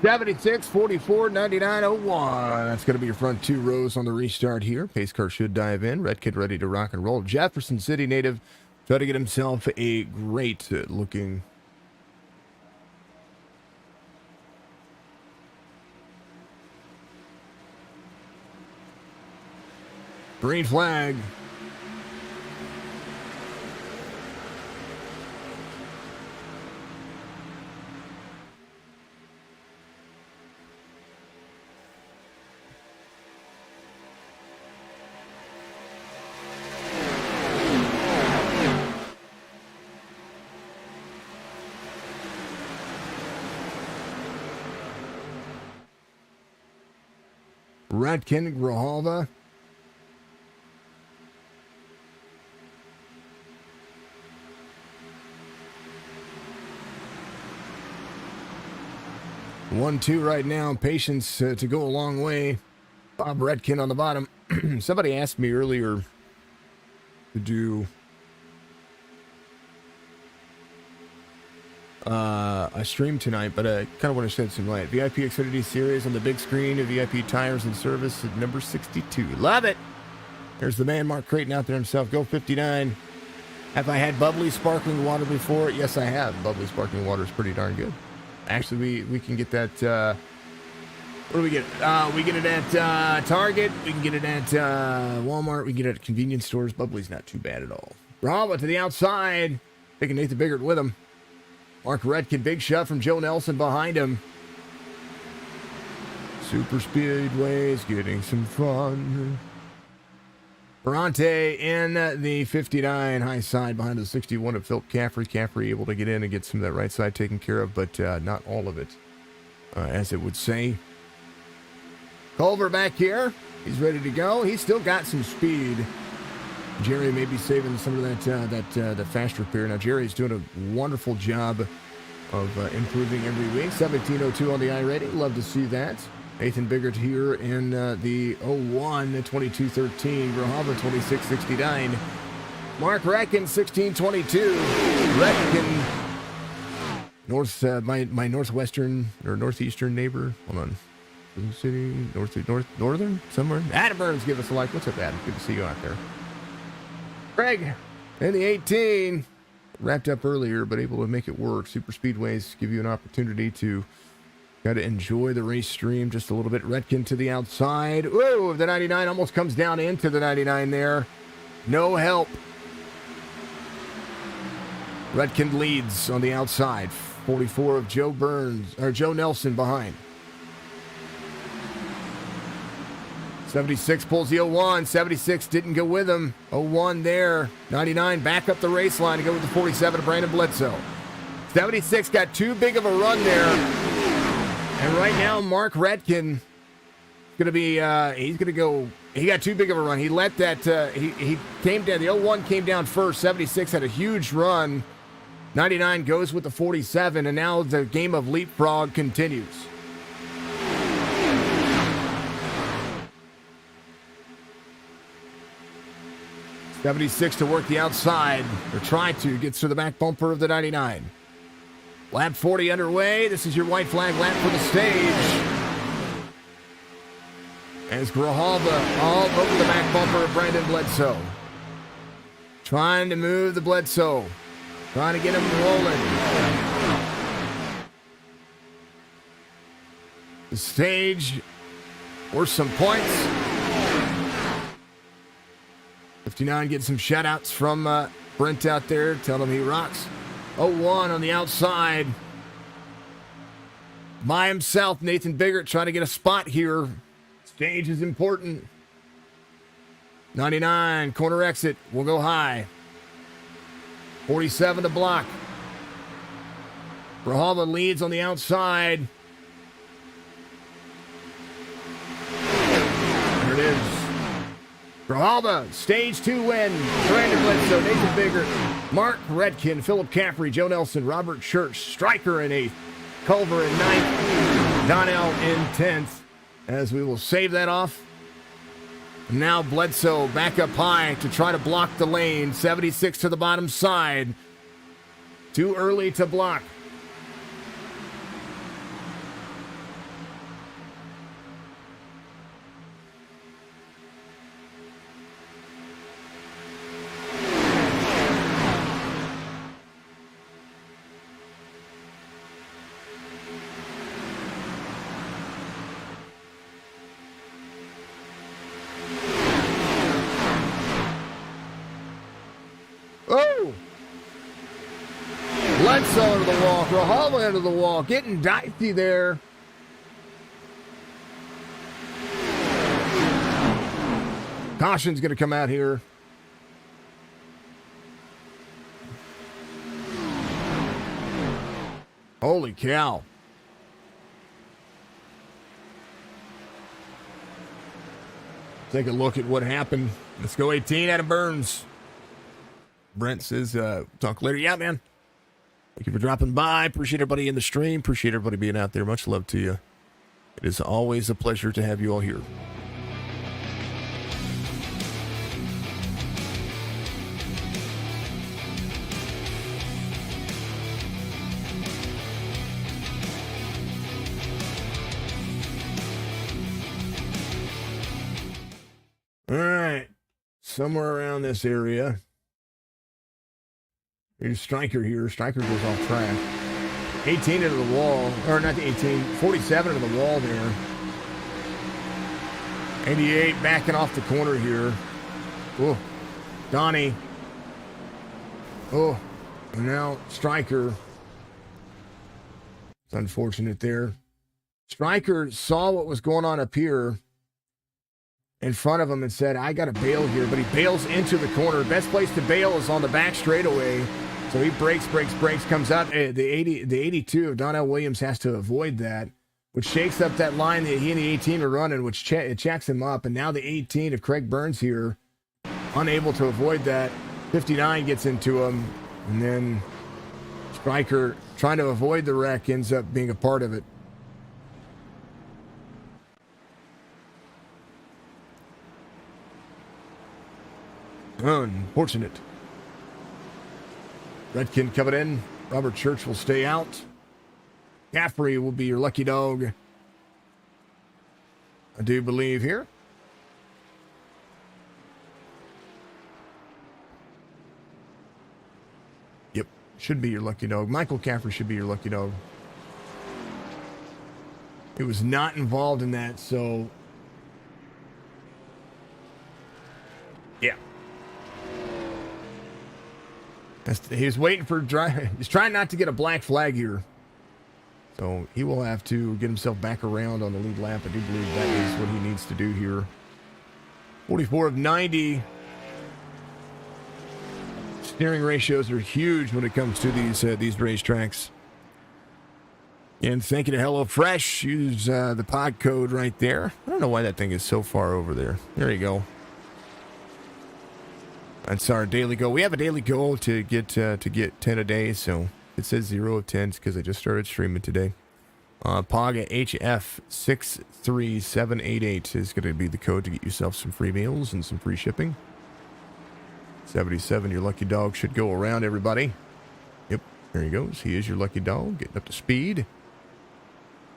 $76, $44, $99, $01. That's going to be your front two rows on the restart here. Pace car should dive in. Red Kid ready to rock and roll. Jefferson City native try to get himself a great looking green flag. Radkin, Grijalva. One, two right now. Patience to go a long way. Bob Redkin on the bottom. Somebody asked me earlier to do a stream tonight, but I kind of want to shed some light. VIP Xfinity Series on the big screen, VIP tires and service at number 62. Love it. There's the man, Mark Creighton, out there himself. Go 59. Have I had bubbly sparkling water before? Yes, I have. Bubbly sparkling water is pretty darn good. Actually, we can get that. Where do we get it? We get it at Target. We can get it at Walmart. We can get it at convenience stores. Bubbly's not too bad at all. Bravo to the outside. Taking Nathan Biggert with him. Mark Redkin, big shot from Joe Nelson behind him. Super Speedway's getting some fun. Ferrante in the 59, high side behind the 61 of Philip Caffrey. Caffrey able to get in and get some of that right side taken care of, but not all of it, as it would say. Culver back here. He's ready to go. He's still got some speed. Jerry may be saving some of that fast repair. Now, Jerry's doing a wonderful job of improving every week. 1702 on the iRating. Love to see that. Nathan Biggert here in the 01, 2213. Grijalva 2669. Mark Redkin 1622. Redkin, my northwestern or northeastern neighbor. Hold on. City, northern, somewhere. Adam Burns, give us a like. What's up, Adam? Good to see you out there. Craig in the 18, wrapped up earlier, but able to make it work. Super Speedways give you an opportunity to kind of enjoy the race stream just a little bit. Redkin to the outside. Ooh, the 99 almost comes down into the 99 there. No help. Redkin leads on the outside. 44 of Joe Nelson behind. 76 pulls the 01. 76 didn't go with him. 01 there. 99 back up the race line to go with the 47 of Brandon Bledsoe. 76 got too big of a run there. And right now, Mark Redkin is going to be, he's going to go, he got too big of a run. He let that, he came down, the 01 came down first. 76 had a huge run. 99 goes with the 47, and now the game of leapfrog continues. '76 to work the outside, or try to, gets to the back bumper of the 99. Lap 40 underway. This is your white flag lap for the stage. As Grijalva all over the back bumper of Brandon Bledsoe. Trying to move the Bledsoe. Trying to get him rolling. The stage worth some points. 59 getting some shout-outs from Brent out there. Tell him he rocks. 0-1 on the outside. By himself, Nathan Biggert trying to get a spot here. Stage is important. 99, corner exit, will go high. 47 to block. Grijalva leads on the outside. There it is. Grijalva, stage 2 win. Brandon Bledsoe, Nathan Biggert, Mark Redkin, Philip Caffrey, Joe Nelson, Robert Church, Stryker in 8th, Culver in 9th, Donnell in 10th. As we will save that off. Now Bledsoe back up high to try to block the lane. 76 to the bottom side. Too early to block. Oh! Bledsoe into the wall. Grijalva into the wall. Getting dicey there. Caution's going to come out here. Holy cow. Take a look at what happened. Let's go 18 out of Burns. Brent says, talk later. Yeah, man. Thank you for dropping by. Appreciate everybody in the stream. Appreciate everybody being out there. Much love to you. It is always a pleasure to have you all here. All right. Somewhere around this area. Here's Stryker here. Stryker goes off track. 18 into the wall. Or not the 18. 47 into the wall there. 88 backing off the corner here. Oh. Donnie. Oh. And now Stryker. It's unfortunate there. Stryker saw what was going on up here in front of him and said, I got to bail here. But he bails into the corner. Best place to bail is on the back straightaway. So he brakes, comes out. The 82 of Donnell Williams has to avoid that, which shakes up that line that he and the 18 are running, which it checks him up. And now the 18 of Craig Burns here, unable to avoid that. 59 gets into him. And then Stryker, trying to avoid the wreck, ends up being a part of it. Unfortunate. Redkin coming in. Robert Church will stay out. Caffrey will be your lucky dog, I do believe here. Yep, should be your lucky dog. Michael Caffrey should be your lucky dog. He was not involved in that, so yeah. He's waiting for he's trying not to get a black flag here. So he will have to get himself back around on the lead lap. I do believe that is what he needs to do here. 44 of 90. Steering ratios are huge when it comes to these racetracks. And thank you to HelloFresh. Use the pod code right there. I don't know why that thing is so far over there. There you go. That's our daily goal. We have a daily goal to get 10 a day, so it says 0 of 10s because I just started streaming today. POG HF63788 is going to be the code to get yourself some free meals and some free shipping. 77, your lucky dog should go around, everybody. Yep, there he goes. He is your lucky dog, getting up to speed.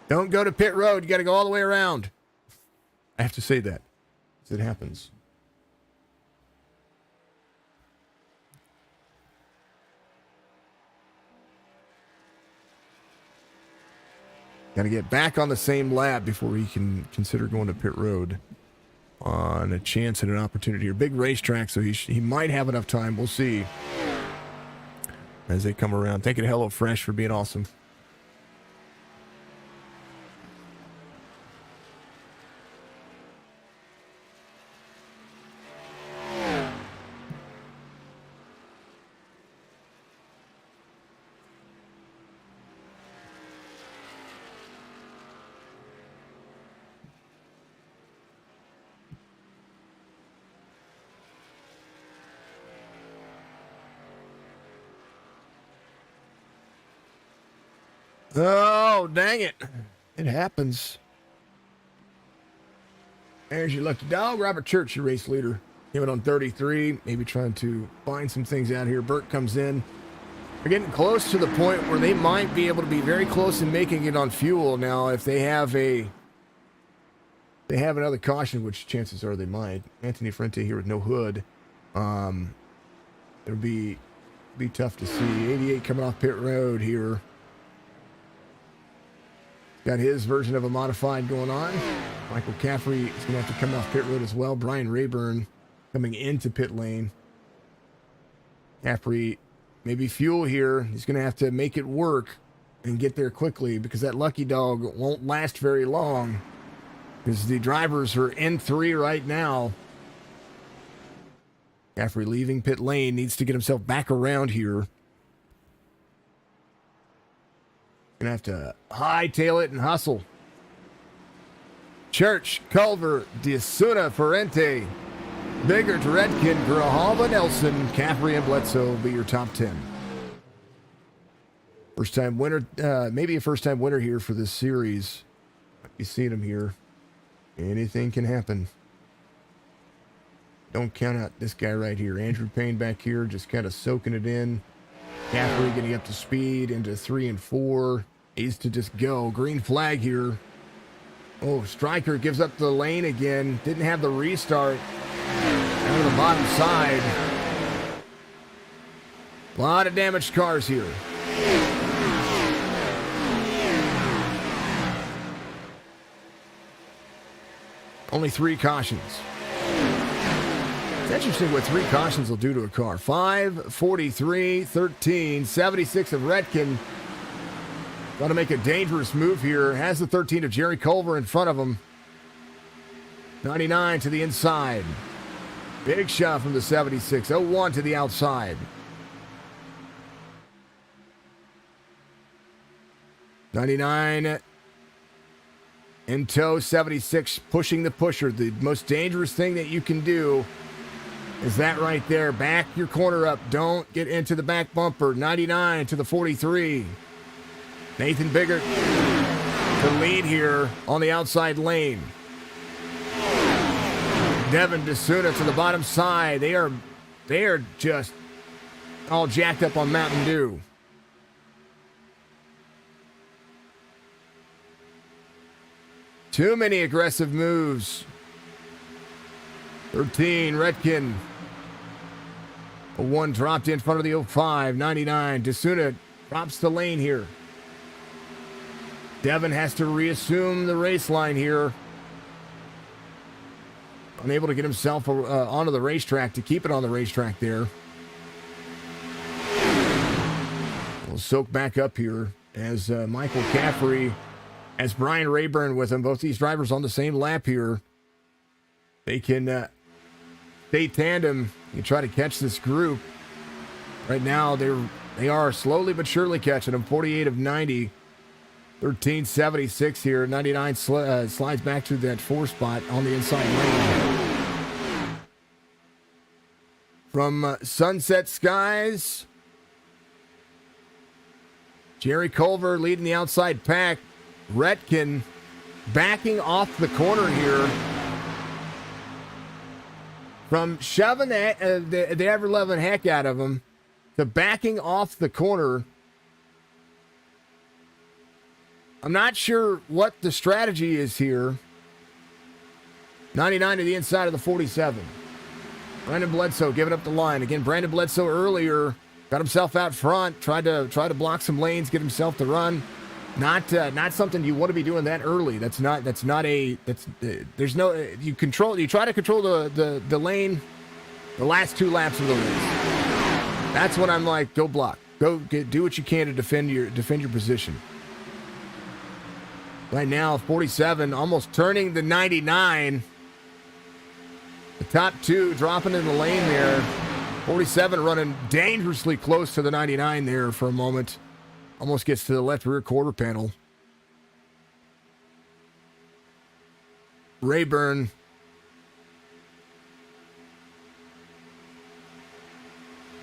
Don't go to pit road. You got to go all the way around. I have to say that as it happens. Got to get back on the same lap before he can consider going to pit road on a chance and an opportunity. A big racetrack, so he might have enough time. We'll see as they come around. Thank you to HelloFresh for being awesome. Oh, dang it. It happens. There's your lucky dog. Robert Church, your race leader. Came in on 33. Maybe trying to find some things out here. Burt comes in. We're getting close to the point where they might be able to be very close in making it on fuel. Now, if they have another caution, which chances are they might. Anthony Frente here with no hood. It'll be tough to see. 88 coming off pit road here. Got his version of a modified going on. Michael Caffrey is going to have to come off pit road as well. Brian Rayburn coming into pit lane. Caffrey, maybe fuel here. He's going to have to make it work and get there quickly because that lucky dog won't last very long because the drivers are N3 right now. Caffrey leaving pit lane, needs to get himself back around here. Gonna have to hightail it and hustle. Church, Culver, DeSuna, Ferrante, Biggert, Redkin, Grijalva, Nelson, Caffrey, and Bledsoe will be your top 10. First time winner, maybe a first time winner here for this series. You seen him here. Anything can happen. Don't count out this guy right here. Andrew Payne back here, just kind of soaking it in. Caffrey getting up to speed into 3 and 4. Needs to just go. Green flag here. Oh, Stryker gives up the lane again. Didn't have the restart. Down to the bottom side. A lot of damaged cars here. Only 3 cautions. It's interesting what 3 cautions will do to a car. 5, 43, 13, 76 of Redkin. Got to make a dangerous move here. Has the 13 of Jerry Culver in front of him. 99 to the inside. Big shot from the 76. 01 to the outside. 99 in tow. 76 pushing the pusher. The most dangerous thing that you can do is that right there. Back your corner up. Don't get into the back bumper. 99 to the 43. Nathan Biggert to lead here on the outside lane. Devin DeSuna to the bottom side. They are just all jacked up on Mountain Dew. Too many aggressive moves. 13, Redkin. 01 dropped in front of the 05. 99, DeSuna drops the lane here. Devin has to reassume the race line here. Unable to get himself onto the racetrack to keep it on the racetrack there. We'll soak back up here as Michael Caffrey, as Brian Rayburn with him. Both these drivers on the same lap here. They can stay tandem and try to catch this group. Right now, they are slowly but surely catching them. 48 of 90. 1376 here. 99 slides back to that 4 spot on the inside lane. From Sunset Skies, Jerry Culver leading the outside pack. Redkin backing off the corner here. From shoving the ever-loving heck out of him to backing off the corner. I'm not sure what the strategy is here. 99 to the inside of the 47. Brandon Bledsoe giving up the line. Again, Brandon Bledsoe earlier got himself out front, tried to block some lanes, get himself to run. Not something you want to be doing that early. There's no, you try to control the lane the last 2 laps of the race. That's when I'm like, go block. Do what you can to defend your position. Right now, 47 almost turning the 99. The top 2 dropping in the lane there. 47 running dangerously close to the 99 there for a moment. Almost gets to the left rear quarter panel. Rayburn.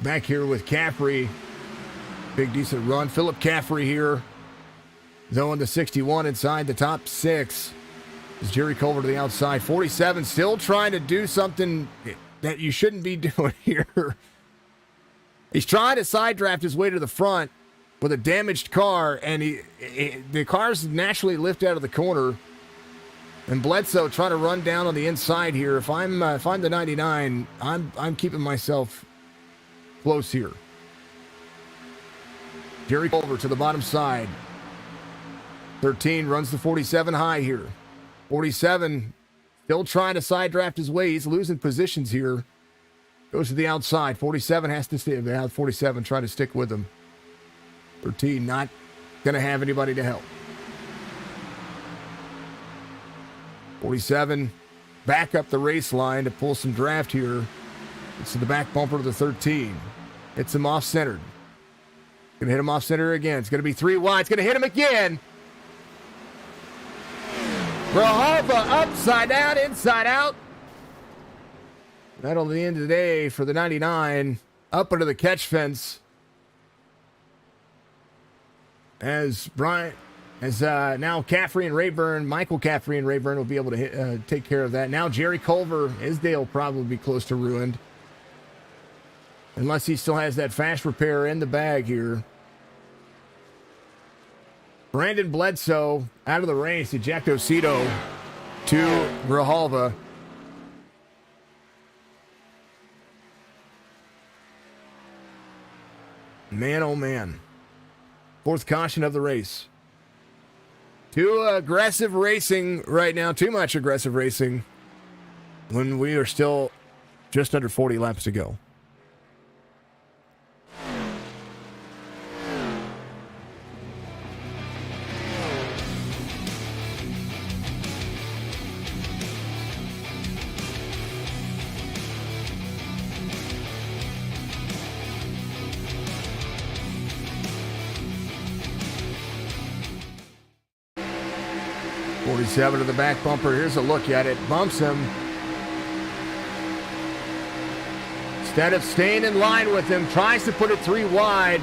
Back here with Caffrey. Big decent run. Philip Caffrey here. Going to 61 inside the top 6. As Jerry Culver to the outside. 47 still trying to do something that you shouldn't be doing here. He's trying to side draft his way to the front with a damaged car, and the car's naturally lift out of the corner. And Bledsoe trying to run down on the inside here. If I'm the 99, I'm keeping myself close here. Jerry Culver to the bottom side. 13 runs the 47 high here. 47 still trying to side draft his way. He's losing positions here. Goes to the outside. 47 has to stay. 47 trying to stick with him. 13 not going to have anybody to help. 47 back up the race line to pull some draft here. It's to the back bumper of the 13. Hits him off-centered. Going to hit him off-center again. It's going to be 3 wide. It's going to hit him again. Grijalva upside down, inside out. That'll be the end of the day for the 99. Up under the catch fence. Now Caffrey and Rayburn, Michael Caffrey and Rayburn will be able to take care of that. Now Jerry Culver, his day will probably be close to ruined. Unless he still has that fast repair in the bag here. Brandon Bledsoe out of the race. Ejecto Cito to Grijalva. Man, oh man. 4th caution of the race. Too aggressive racing right now. Too much aggressive racing when we are still just under 40 laps to go. To the back bumper. Here's a look at it. Bumps him. Instead of staying in line with him, tries to put it 3 wide.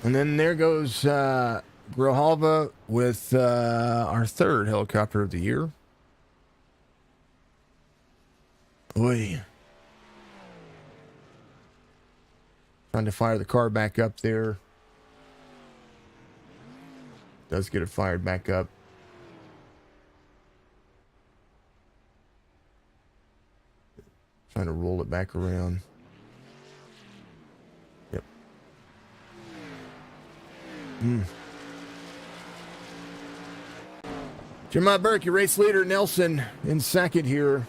And then there goes Grijalva with our 3rd helicopter of the year. Oy. Trying to fire the car back up there. Does get it fired back up. Trying to roll it back around. Yep. Jeremiah Burke, your race leader. Nelson in 2nd here.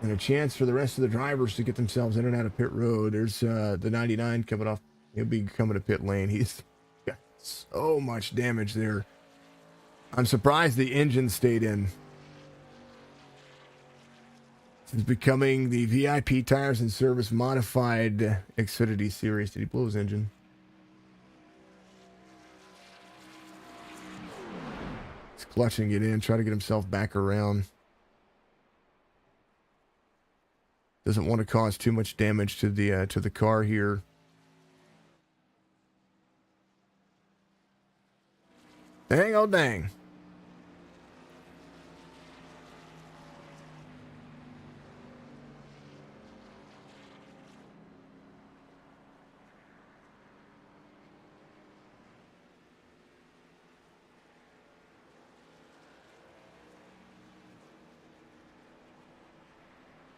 And a chance for the rest of the drivers to get themselves in and out of pit road. There's the 99 coming off. He'll be coming to pit lane. He's got so much damage there. I'm surprised the engine stayed in. It's becoming the VIP Tires and Service Modified Xfinity Series. Did he blow his engine? He's clutching it in, trying to get himself back around. Doesn't want to cause too much damage to the car here. Dang, oh dang.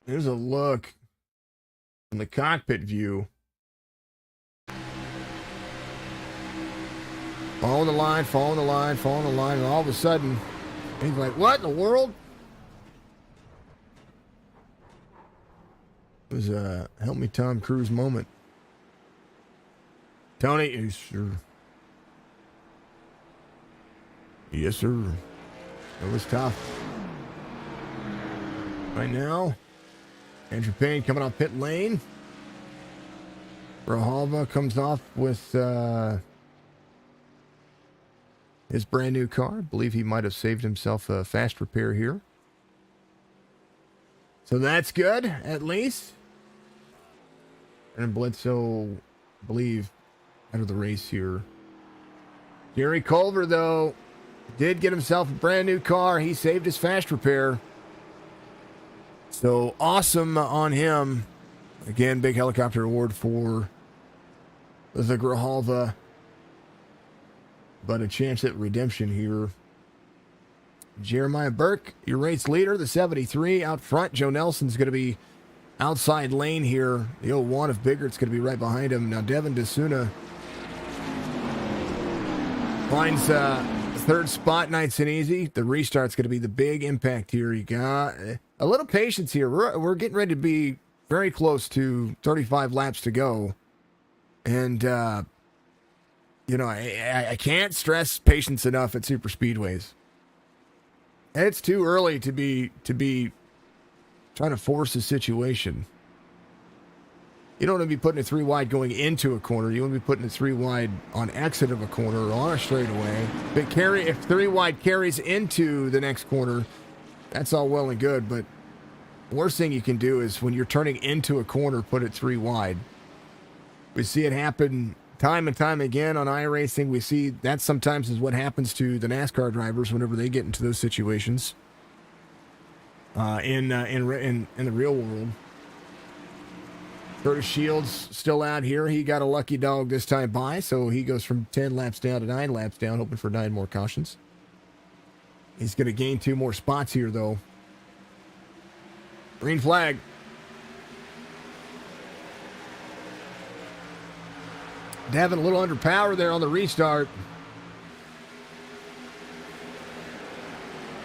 There's a look from the cockpit view. Following the line, following the line, following the line, and all of a sudden, he's like, what in the world? It was a help me Tom Cruise moment. Tony, yes, sir. Yes, sir. It was tough. Right now, Andrew Payne coming off pit lane. Grijalva comes off with his brand new car. I believe he might have saved himself a fast repair here. So that's good, at least. And Bledsoe, I believe, out of the race here. Gary Culver, though, did get himself a brand new car. He saved his fast repair. So awesome on him. Again, big helicopter award for the Grijalva. But a chance at redemption here. Jeremiah Burke, your race leader, the 73 out front. Joe Nelson's going to be outside lane here. The 01 of Biggert's going to be right behind him. Now Devin DeSuna finds third spot, nice and easy. The restart's going to be the big impact here. You got a little patience here. We're getting ready to be very close to 35 laps to go. And, I can't stress patience enough at super speedways. It's too early to be trying to force a situation. You don't want to be putting a 3 wide going into a corner. You want to be putting a 3 wide on exit of a corner or on a straightaway. But if 3 wide carries into the next corner, that's all well and good. But the worst thing you can do is when you're turning into a corner, put it 3 wide. We see it happen time and time again on iRacing. We see that sometimes is what happens to the NASCAR drivers whenever they get into those situations. In the real world. Curtis Shields still out here. He got a lucky dog this time by, so he goes from 10 laps down to 9 laps down, hoping for 9 more cautions. He's going to gain 2 more spots here, though. Green flag. Devin a little under power there on the restart.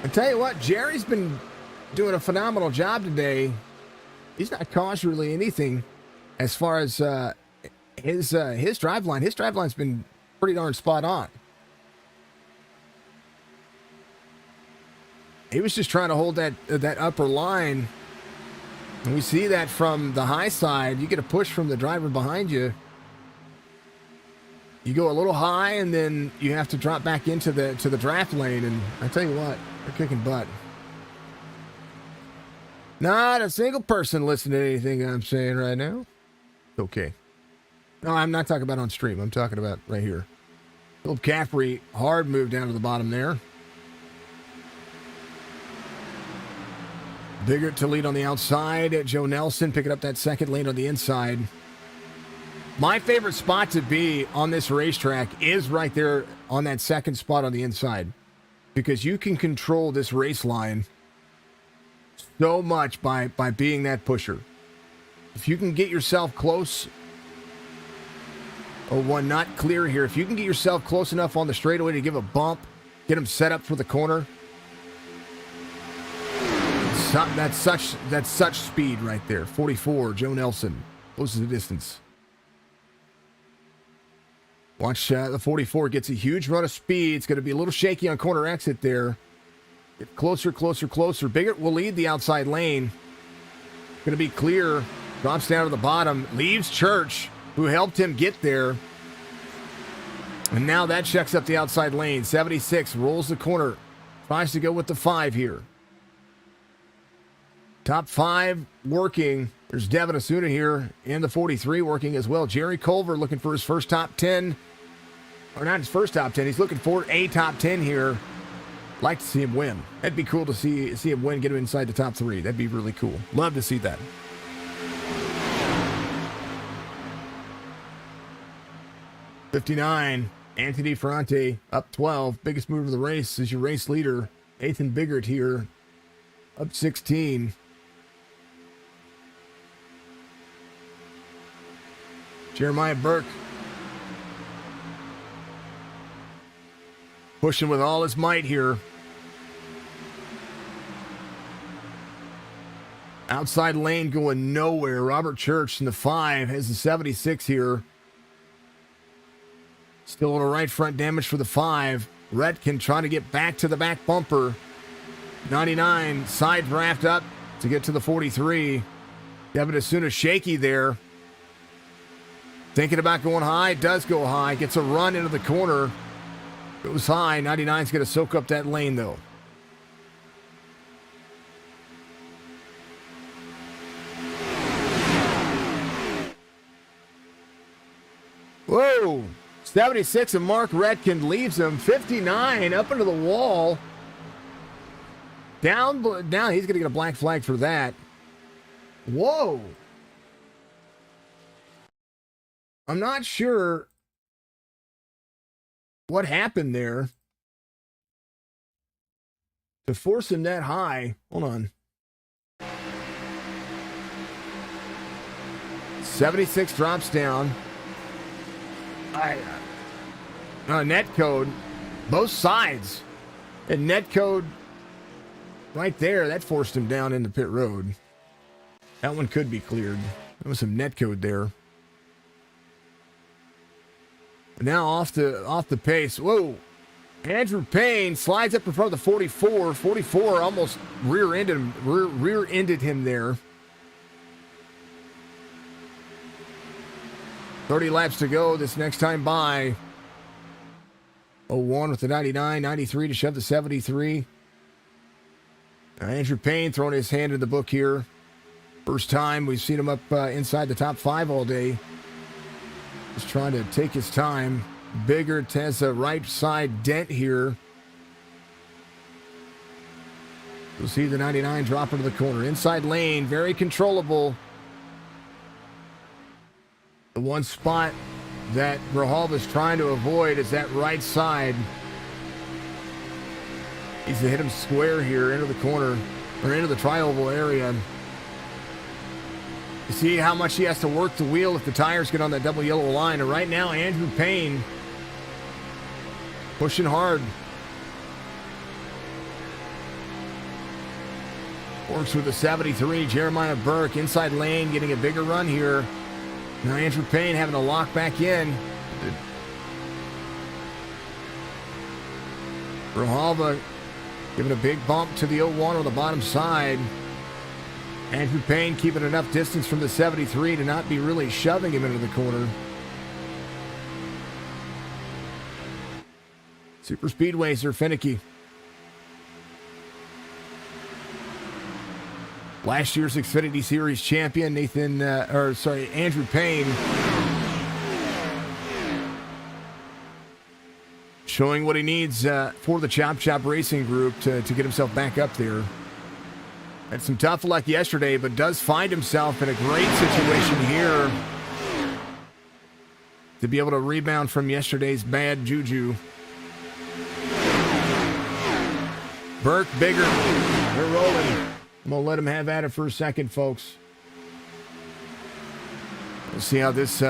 I tell you what, Jerry's been doing a phenomenal job today. He's not caused really anything as far as his drive line. His drive line's been pretty darn spot on. He was just trying to hold that upper line. And we see that from the high side. You get a push from the driver behind you. You go a little high, and then you have to drop back into the draft lane. And I tell you what, they're kicking butt. Not a single person listening to anything I'm saying right now. Okay. No, I'm not talking about on stream. I'm talking about right here. Philip Caffrey, hard move down to the bottom there. Biggert to lead on the outside. Joe Nelson picking up that second lane on the inside. My favorite spot to be on this racetrack is right there on that second spot on the inside, because you can control this race line so much by being that pusher. If you can get yourself close, or one not clear here, if you can get yourself close enough on the straightaway to give a bump, get them set up for the corner, that's such speed right there. 44, Joe Nelson closes the distance. Watch the 44 gets a huge run of speed. It's going to be a little shaky on corner exit there. Get closer, closer, closer. Biggert will lead the outside lane. Going to be clear. Drops down to the bottom. Leaves Church, who helped him get there. And now that checks up the outside lane. 76 rolls the corner. Tries to go with the 5 here. Top 5 working. There's Devin Asuna here in the 43 working as well. Jerry Culver looking for his first top 10. Or not his first top 10. He's looking for a top 10 here. Like to see him win. That'd be cool to see him win, get him inside the top 3. That'd be really cool. Love to see that. '59, Anthony Ferrante up 12. Biggest move of the race is your race leader, Nathan Biggert here, up 16. Jeremiah Burke Pushing with all his might here. Outside lane going nowhere. Robert Church in the 5 has the 76 here. Still on the right front damage for the 5. Redkin trying to get back to the back bumper. 99 side draft up to get to the 43. Devin Asuna shaky there. Thinking about going high. Does go high. Gets a run into the corner. Goes high. 99's going to soak up that lane though. Whoa. 76 and Mark Redkin leaves him. 59 up into the wall. Down. He's going to get a black flag for that. Whoa. I'm not sure what happened there to force him that high. Hold on. 76 drops down. Net code. Both sides. And net code right there. That forced him down into pit road. That one could be cleared. There was some net code there. Now off the pace. Whoa. Andrew Payne slides up in front of the 44. 44 almost rear-ended him there. 30 laps to go this next time by. 01 with the 99, 93 to shove the 73. Andrew Payne throwing his hand in the book here. First time we've seen him up inside the top 5 all day. Just trying to take his time. Bigger has a right side dent here. You'll see the 99 drop into the corner. Inside lane, very controllable. The one spot that Grijalva's trying to avoid is that right side. Needs to hit him square here into the corner, or into the tri-oval area. You see how much he has to work the wheel if the tires get on that double yellow line. And right now, Andrew Payne pushing hard. Works with the 73, Jeremiah Burke. Inside lane, getting a bigger run here. Now Andrew Payne having to lock back in. Grijalva giving a big bump to the 01 on the bottom side. Andrew Payne keeping enough distance from the 73 to not be really shoving him into the corner. Super speedways are finicky. Last year's Xfinity Series champion, Andrew Payne. Showing what he needs for the Chop Chop Racing Group to get himself back up there. Had some tough luck yesterday, but does find himself in a great situation here to be able to rebound from yesterday's bad juju. Burke, bigger. They're rolling. I'm going to let him have at it for a second, folks. We'll see how this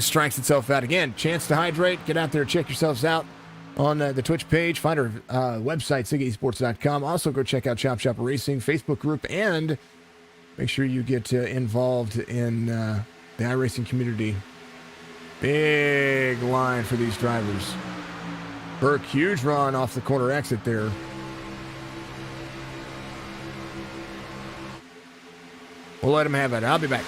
strikes itself out. Again, chance to hydrate. Get out there, check yourselves out on the Twitch page. Find our website, SiggySports.com. Also, go check out Chop Chop Racing Facebook group, and make sure you get involved in the iRacing community. Big line for these drivers. Burke, huge run off the corner exit there. We'll let him have it. I'll be back.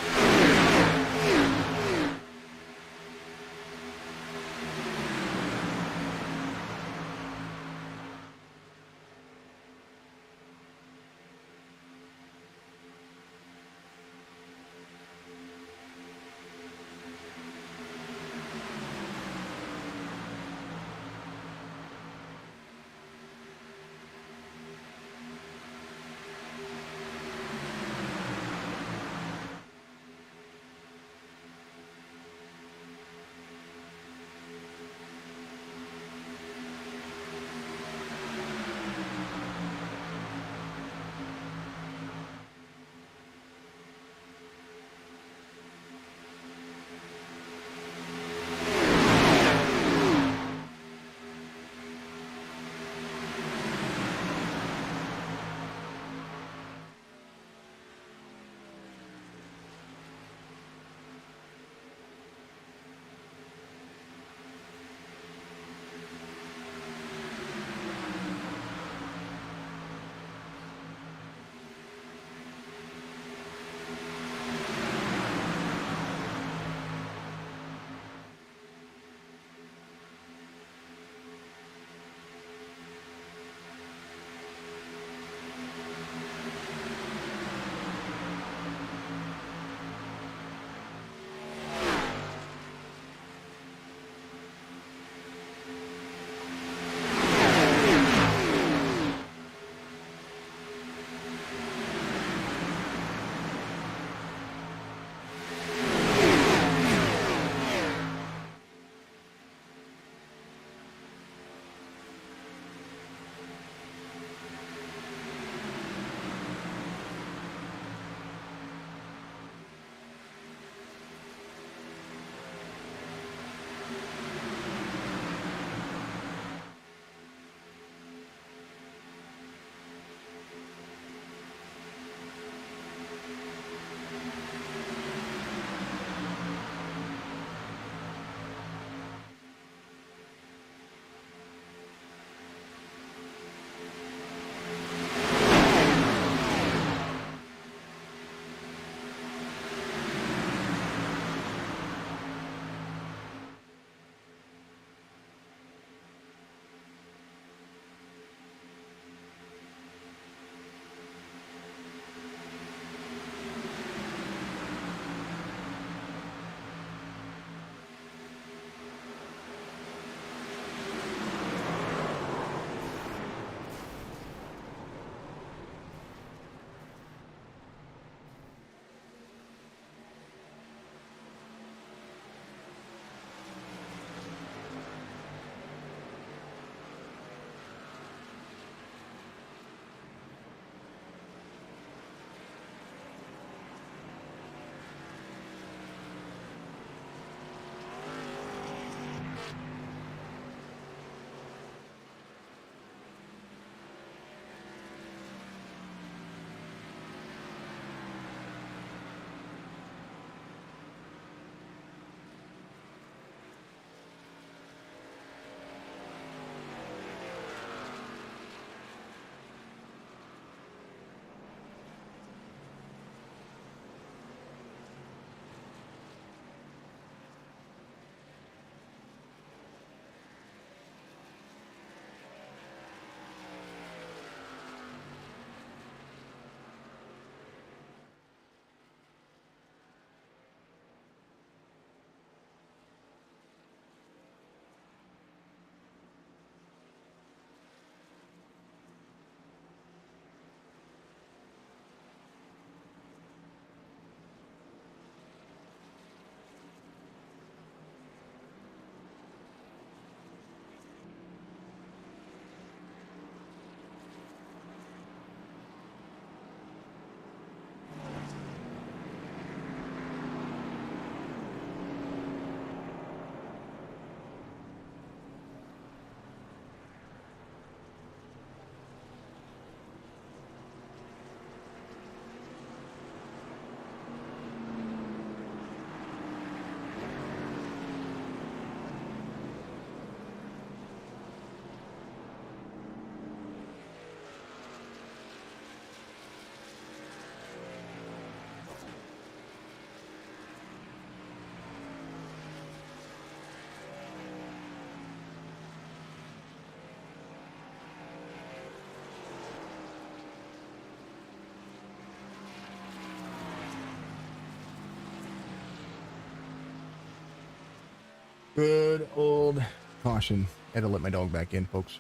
Good old caution. Had to let my dog back in, folks.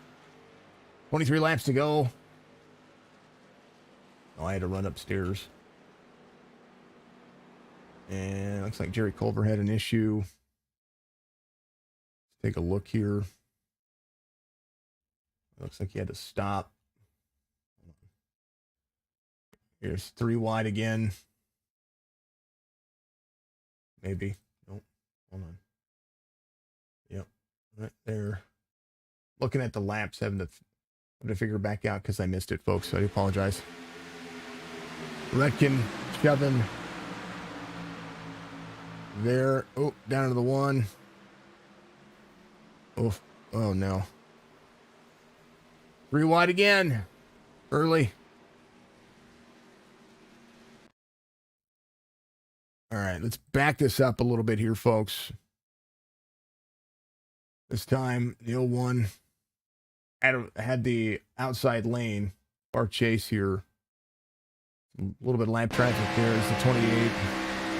23 laps to go. Oh, I had to run upstairs. And looks like Jerry Culver had an issue. Let's take a look here. Looks like he had to stop. Here's 3 wide again. Maybe. Nope. Hold on. Yep. Right there. Looking at the laps, having to figure it back out because I missed it, folks. So I apologize. Redkin shoving there. Oh, down to the 1. Oh no. 3 wide again. Early. All right, let's back this up a little bit here, folks. This time, the 01 had the outside lane. Our chase here. A little bit of lap traffic there. It's the 28.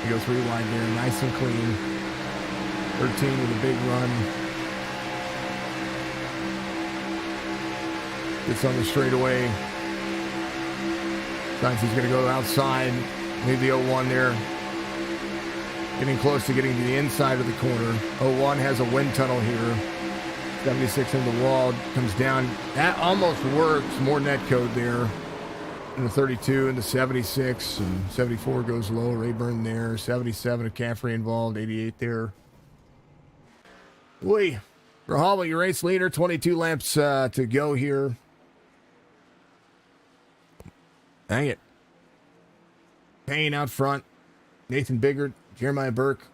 He goes 3 wide there. Nice and clean. 13 with a big run. Gets on the straightaway. Decides he's going to go outside. Leave the 01 there. Getting close to getting to the inside of the corner. 01 has a wind tunnel here. 76 in the wall. Comes down. That almost works. More net code there. And the 32 and the 76. And 74 goes low. Rayburn there. 77, a Caffrey involved. 88 there. Whee. Rahal, your race leader. 22 laps to go here. Dang it. Payne out front. Nathan Biggert. Jeremiah Burke.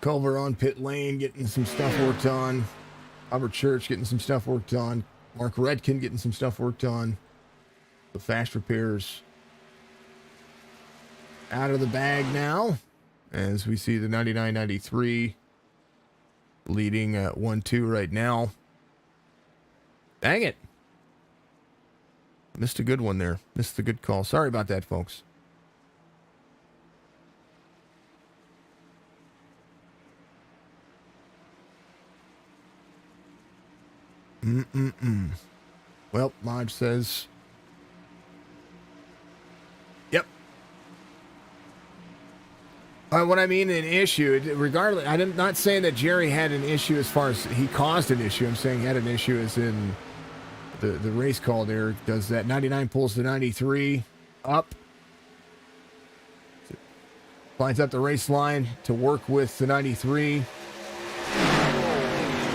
Culver on pit lane, getting some stuff worked on. Robert Church getting some stuff worked on. Mark Redkin getting some stuff worked on. The fast repairs out of the bag now. As we see the 99-93 leading 1-2 right now. Dang it. Missed a good one there. Missed a good call. Sorry about that, folks. Well, Modge says, yep. What I mean, an issue, regardless, I'm not saying that Jerry had an issue as far as he caused an issue. I'm saying he had an issue as in the race call there. Does that 99 pulls the 93 up. Lines up the race line to work with the 93.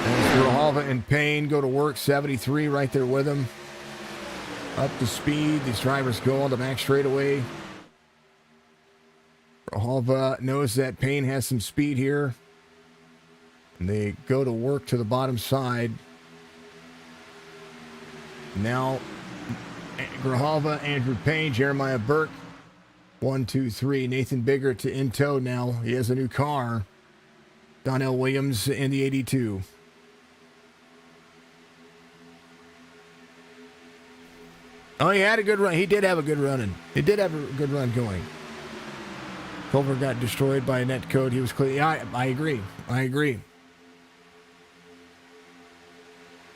And Grijalva and Payne go to work. 73 right there with him. Up to speed. These drivers go on the back straightaway. Grijalva knows that Payne has some speed here. And they go to work to the bottom side. Now, Grijalva, Andrew Payne, Jeremiah Burke. 1, 2, 3. Nathan Biggert to in tow now. He has a new car. Donnell Williams in the 82. Oh, he had a good run. He did have a good run. He did have a good run going. Culver got destroyed by a net code. He was clear. Yeah, I agree.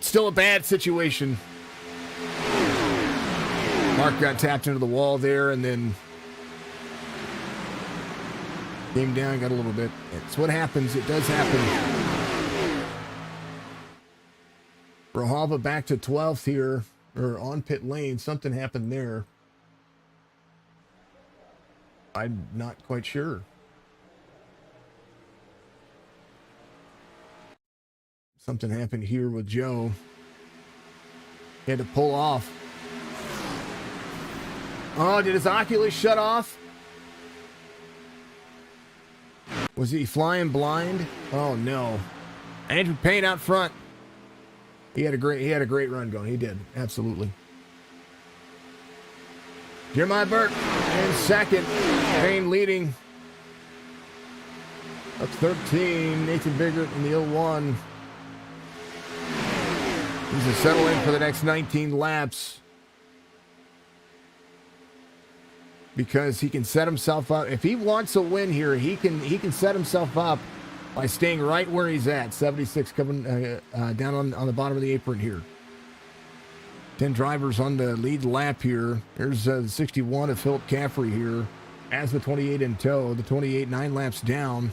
Still a bad situation. Mark got tapped into the wall there and then came down, got a little bit. It's what happens. It does happen. Grijalva back to 12th here, or on pit lane. Something happened there. I'm not quite sure. Something happened here with Joe. He had to pull off. Oh, did his Oculus shut off? Was he flying blind? Oh no. Andrew Payne out front. He had a great run going. He did. Absolutely. Jeremiah Burke in second. Payne leading. Up 13. Nathan Biggert in the 01. He's to settle in for the next 19 laps. because he can set himself up. If he wants a win here, he can set himself up by staying right where he's at. 76 coming down on the bottom of the apron here. 10 drivers on the lead lap here. There's the 61 of Philip Caffrey here. As the 28 in tow. The 28, 9 laps down.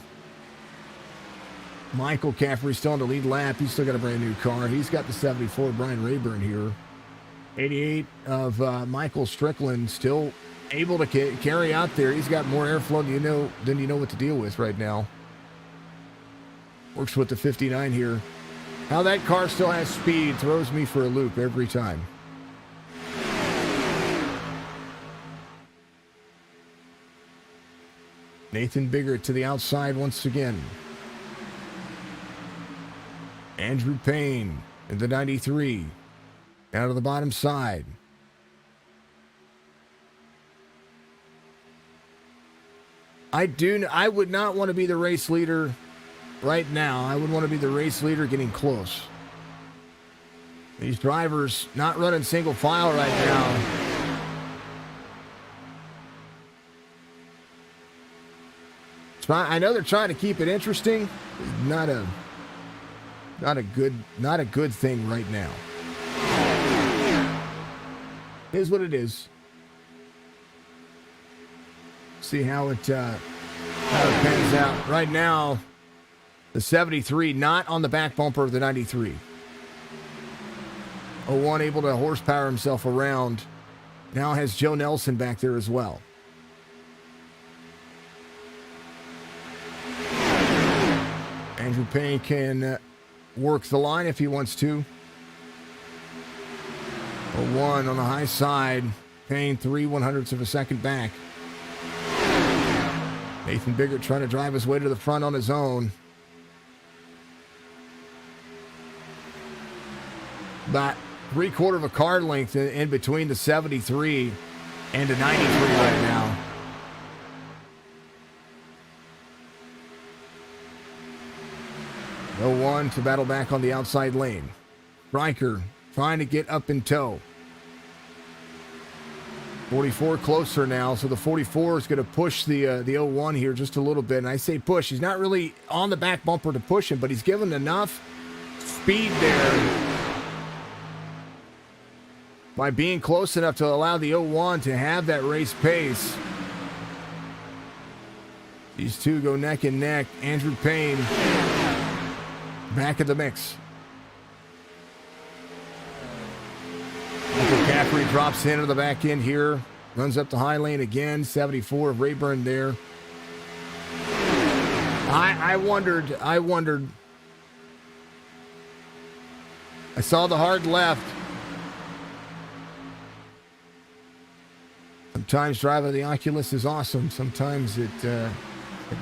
Michael Caffrey still on the lead lap. He's still got a brand new car. He's got the 74 Brian Rayburn here. 88 of Michael Strickland still able to carry out there. He's got more airflow than you know what to deal with right now. Works with the 59 here. How that car still has speed throws me for a loop every time. Nathan Biggert to the outside once again. Andrew Payne in the 93. Down to the bottom side. I would not want to be the race leader right now. I would want to be the race leader getting close. These drivers not running single file right now. I know they're trying to keep it interesting. Not a good thing right now. It is what it is. See how it pans out. Right now, the 73 not on the back bumper of the 93. 01 able to horsepower himself around. Now has Joe Nelson back there as well. Andrew Payne can work the line if he wants to. 01 on the high side. Payne 3/100ths of a second back. Nathan Biggert trying to drive his way to the front on his own. About 3/4 of a car length in between the 73 and the 93 right now. No one to battle back on the outside lane. Riker trying to get up in tow. 44 closer now, so the 44 is going to push the 01 here just a little bit. And I say push. He's not really on the back bumper to push him, but he's given enough speed there by being close enough to allow the 01 to have that race pace. These two go neck and neck. Andrew Payne back in the mix. Michael Caffrey drops into the back end here. Runs up the high lane again. 74 of Rayburn there. I wondered. I saw the hard left. Sometimes driving the Oculus is awesome. Sometimes it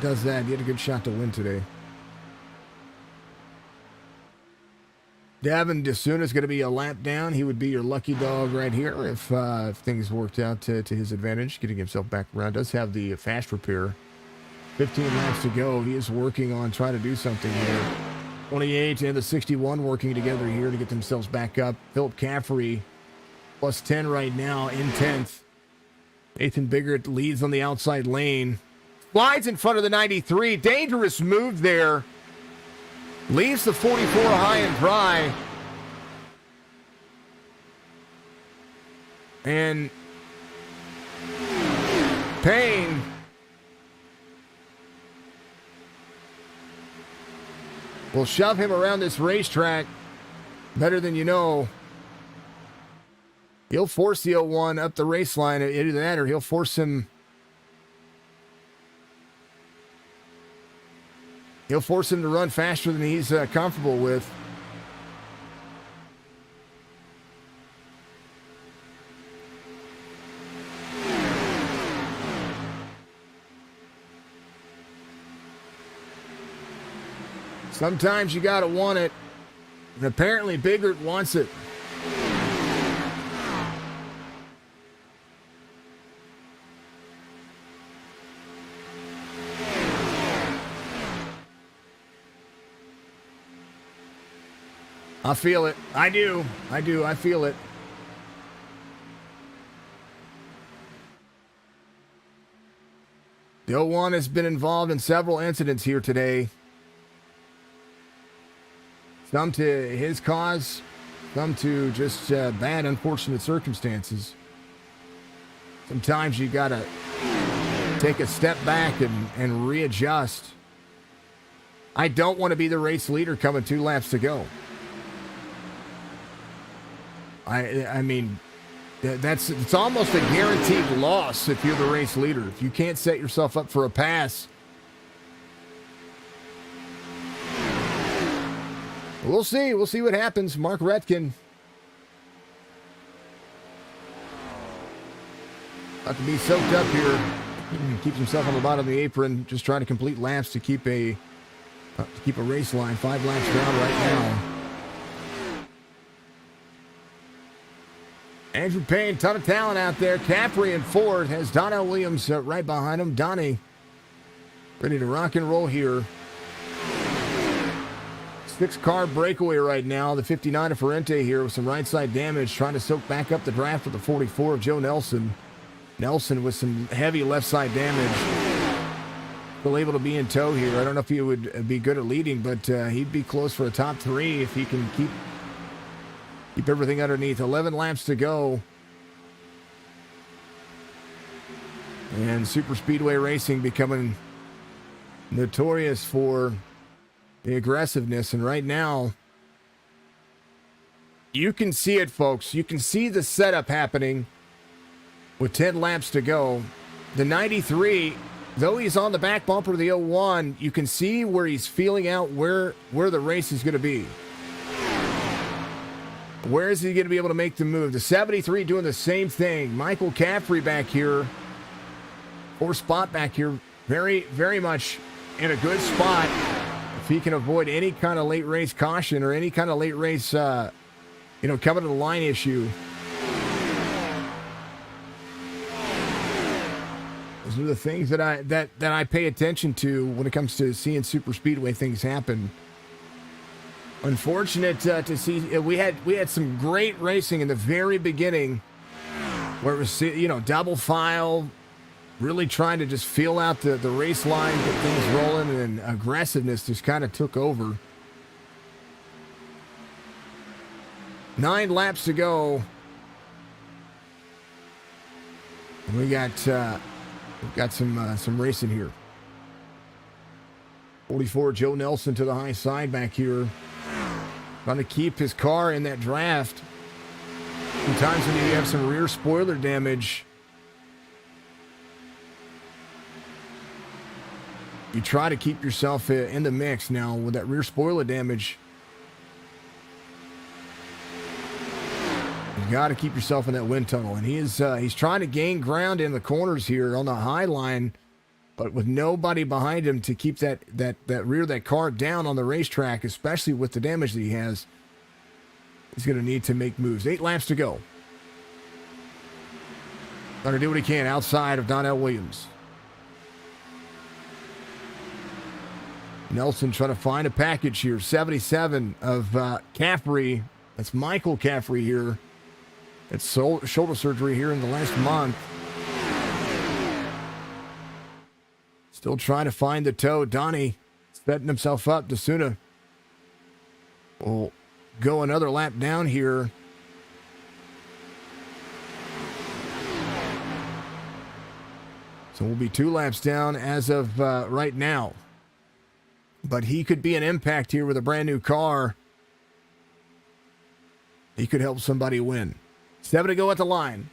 does that. He had a good shot to win today. Davin DeSuna is going to be a lap down. He would be your lucky dog right here if things worked out to his advantage. Getting himself back around. Does have the fast repair. 15 laps to go. He is working on trying to do something here. 28 and the 61 working together here to get themselves back up. Philip Caffrey plus 10 right now in 10th. Nathan Biggert leads on the outside lane. Slides in front of the 93. Dangerous move there. Leaves the 44 high and dry. And Payne will shove him around this racetrack better than you know. He'll force the 01 up the race line. Either that or he'll force him. He'll force him to run faster than he's comfortable with. Sometimes you got to want it. And apparently Biggert wants it. I feel it. I do. I feel it. The 01 has been involved in several incidents here today. Some to his cause, some to just bad, unfortunate circumstances. Sometimes you got to take a step back and readjust. I don't want to be the race leader coming 2 laps to go. I mean, it's almost a guaranteed loss if you're the race leader. If you can't set yourself up for a pass. We'll see. We'll see what happens. Mark Retkin. About to be soaked up here. Keeps himself on the bottom of the apron. Just trying to complete laps to keep a race line. 5 laps down right now. Andrew Payne, ton of talent out there. Capri in 4th. Has Donnell Williams right behind him. Donnie ready to rock and roll here. 6-car breakaway right now. The 59 of Ferrante here with some right side damage. Trying to soak back up the draft with the 44 of Joe Nelson. Nelson with some heavy left side damage. Still able to be in tow here. I don't know if he would be good at leading, but he'd be close for a top 3 if he can keep everything underneath. 11 laps to go. And Super Speedway Racing becoming notorious for the aggressiveness. And right now, you can see it, folks. You can see the setup happening with 10 laps to go. The 93, though he's on the back bumper of the 01, you can see where he's feeling out where the race is going to be. Where is he going to be able to make the move? The 73 doing the same thing. Michael Caffrey back here. 4th spot back here. Very, very much in a good spot. If he can avoid any kind of late race caution or any kind of late race, coming to the line issue. Those are the things that I pay attention to when it comes to seeing super speedway things happen. Unfortunate to see. We had some great racing in the very beginning, where it was double file, really trying to just feel out the race line, get things rolling, and then aggressiveness just kind of took over. 9 laps to go. We've got some racing here. 44 Joe Nelson to the high side back here. Trying to keep his car in that draft. Sometimes when you have some rear spoiler damage, you try to keep yourself in the mix. Now with that rear spoiler damage, you got to keep yourself in that wind tunnel. And he's trying to gain ground in the corners here on the high line, but with nobody behind him to keep that rear of that car down on the racetrack, especially with the damage that he has, he's going to need to make moves. 8 laps to go. Going to do what he can outside of Donnell Williams. Nelson trying to find a package here. 77 of Caffrey. That's Michael Caffrey here. It's shoulder surgery here in the last month. Still trying to find the toe. Donnie setting himself up. DeSuna will go another lap down here. So we'll be 2 laps down as of right now. But he could be an impact here with a brand new car. He could help somebody win. 7 to go at the line.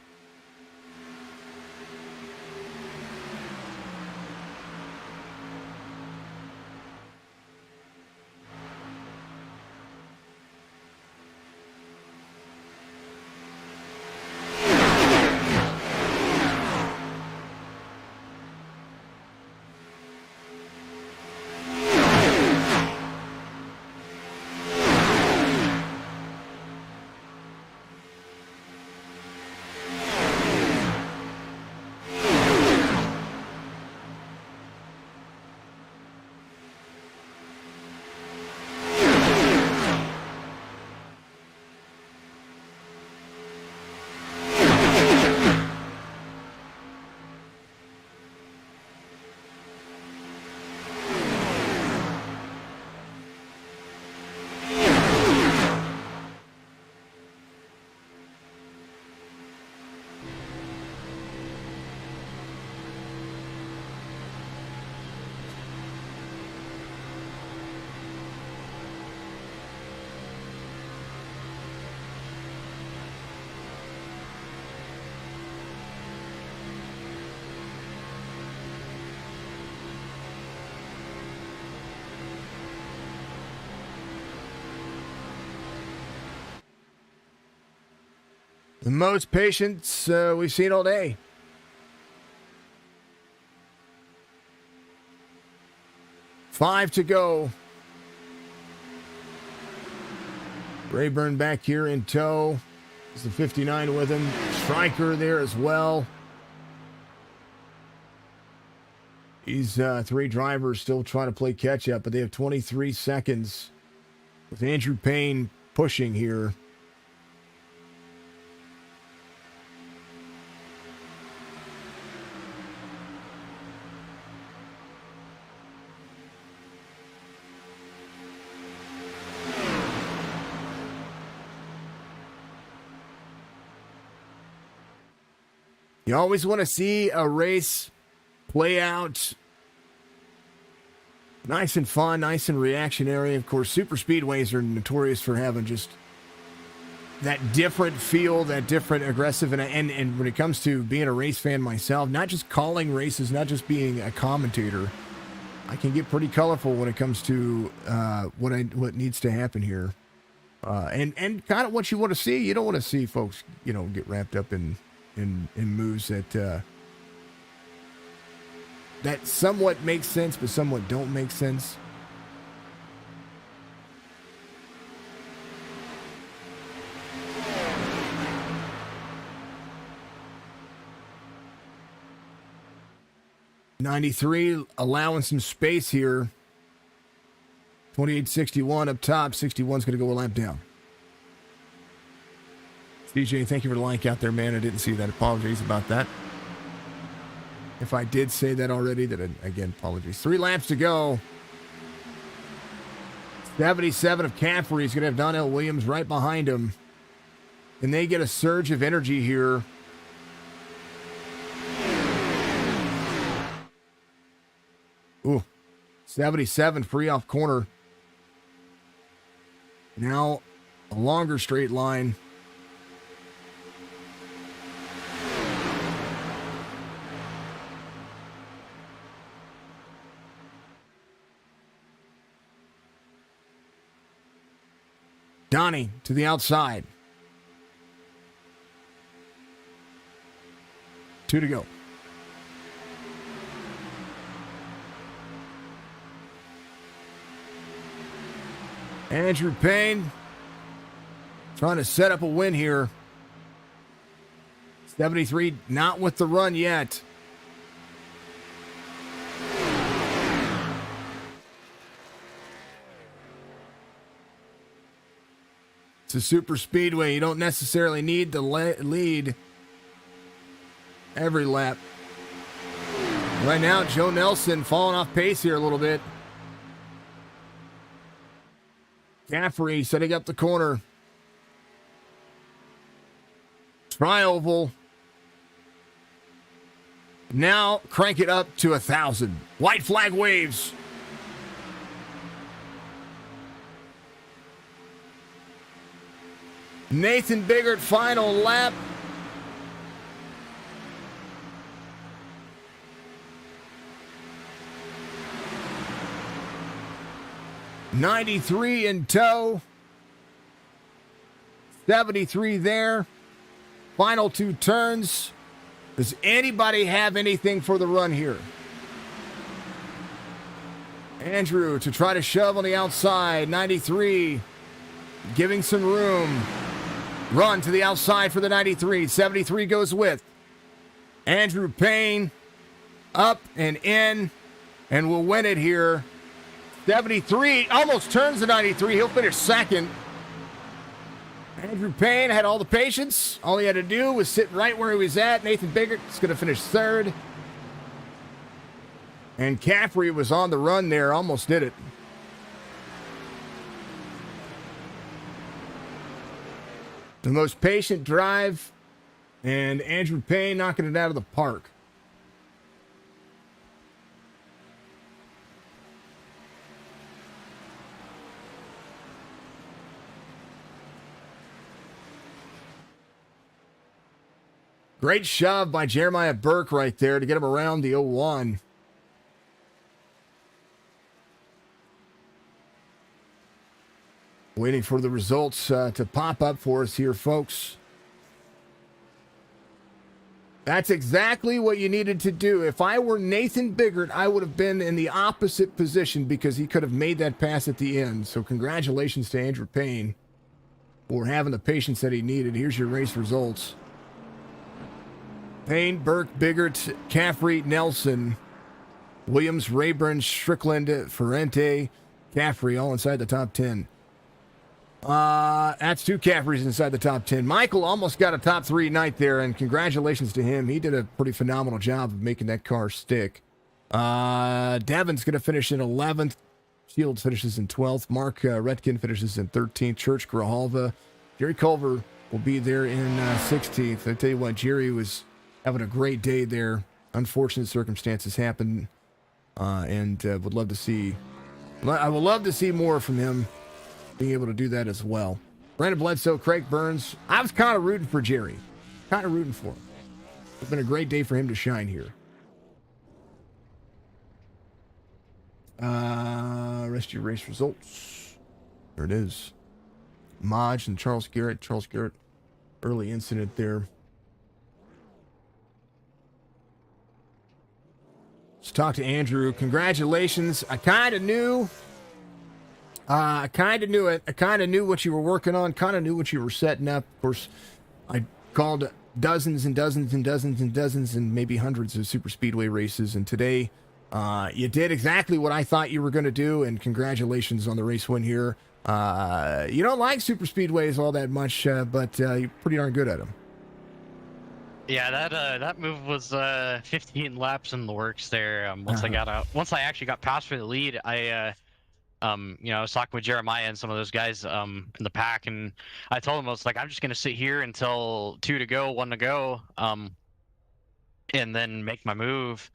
The most patience we've seen all day. Five to go. Rayburn back here in tow. There's the 59 with him. Stryker there as well. These three drivers still trying to play catch up, but they have 23 seconds with Andrew Payne pushing here. You always want to see a race play out nice and fun, nice and reactionary. Of course, super speedways are notorious for having just that different feel, that different aggressive. And when it comes to being a race fan myself, not just calling races, not just being a commentator, I can get pretty colorful when it comes to what needs to happen here, and kind of what you want to see. You don't want to see folks, get wrapped up in moves that somewhat make sense, but somewhat don't make sense. '93 allowing some space here. 28.61 up top. 61's going to go a lap down. DJ, thank you for the like out there, man. I didn't see that. Apologies about that. If I did say that already, then again, apologies. 3 laps to go. 77 of Caffrey. He's going to have Donnell Williams right behind him. And they get a surge of energy here. Ooh, 77 free off corner. Now a longer straight line. Donnie to the outside. 2 to go. Andrew Payne trying to set up a win here. 73 not with the run yet. It's a super speedway. You don't necessarily need to lead every lap. Right now, Joe Nelson falling off pace here a little bit. Caffrey setting up the corner. Tri-oval. Now crank it up to 1,000. White flag waves. Nathan Biggert, final lap. '93 in tow. 73 there. Final 2 turns. Does anybody have anything for the run here? Andrew to try to shove on the outside. 93 giving some room. Run to the outside for the 93. 73 goes with Andrew Payne. Up and in. And will win it here. 73 almost turns the 93. He'll finish second. Andrew Payne had all the patience. All he had to do was sit right where he was at. Nathan Biggert is going to finish third. And Caffrey was on the run there. Almost did it. The most patient drive, and Andrew Payne knocking it out of the park. Great shove by Jeremiah Burke right there to get him around the 01. Waiting for the results to pop up for us here, folks. That's exactly what you needed to do. If I were Nathan Biggert, I would have been in the opposite position because he could have made that pass at the end. So congratulations to Andrew Payne for having the patience that he needed. Here's your race results. Payne, Burke, Biggert, Caffrey, Nelson, Williams, Rayburn, Strickland, Ferrante, Caffrey, all inside the top 10. That's 2 Caffreys inside the top 10. Michael almost got a top 3 night there, and congratulations to him. He did a pretty phenomenal job of making that car stick. Devin's going to finish in 11th. Shields finishes in 12th. Mark Retkin finishes in 13th. Church, Grijalva. Jerry Culver will be there in 16th. I tell you what, Jerry was having a great day there. Unfortunate circumstances happened, and would love to see. I would love to see more from him, being able to do that as well. Brandon Bledsoe, Craig Burns. I was kind of rooting for Jerry. Kind of rooting for him. It's been a great day for him to shine here. Rest of your race results. There it is. Maj and Charles Garrett. Charles Garrett, early incident there. Let's talk to Andrew. Congratulations. I kind of knew. I kind of knew it. I kind of knew what you were working on. Kind of knew what you were setting up. Of course, I called dozens and dozens and dozens and dozens and maybe hundreds of super speedway races. And today, you did exactly what I thought you were going to do. And congratulations on the race win here. You don't like super speedways all that much, but you're pretty darn good at them. Yeah, that move was 15 laps in the works there. Once I actually got past for the lead, I was talking with Jeremiah and some of those guys in the pack, and I told them, I was like, I'm just gonna sit here until 2 to go, 1 to go, and then make my move.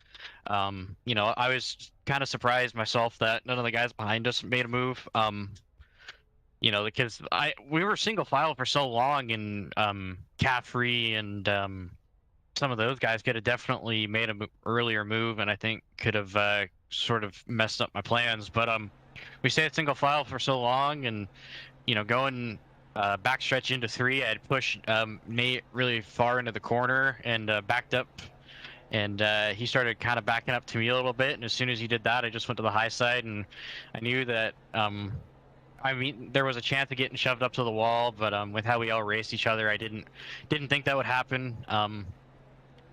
I was kind of surprised myself that none of the guys behind us made a move. Because we were single file for so long, and Caffrey and some of those guys could have definitely made an earlier move, and I think could have sort of messed up my plans. But we stayed single file for so long, and going backstretch into 3, I had pushed Nate really far into the corner and backed up, and he started kind of backing up to me a little bit. And as soon as he did that, I just went to the high side, and I knew that there was a chance of getting shoved up to the wall, but with how we all raced each other, I didn't think that would happen.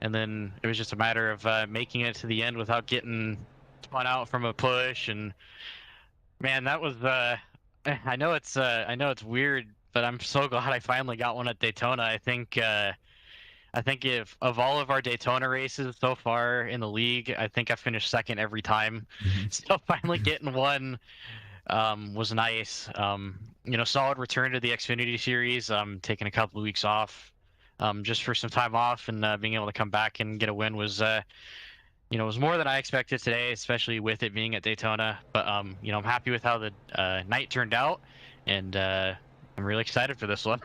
And then it was just a matter of making it to the end without getting spun out from a push. And man, that was I know it's weird, but I'm so glad I finally got one at Daytona. I think if of all of our Daytona races so far in the league, I think I finished second every time. So finally getting one was nice. Solid return to the Xfinity series. Taking a couple of weeks off just for some time off, and being able to come back and get a win was was more than I expected today, especially with it being at Daytona. But I'm happy with how the night turned out, and I'm really excited for this one.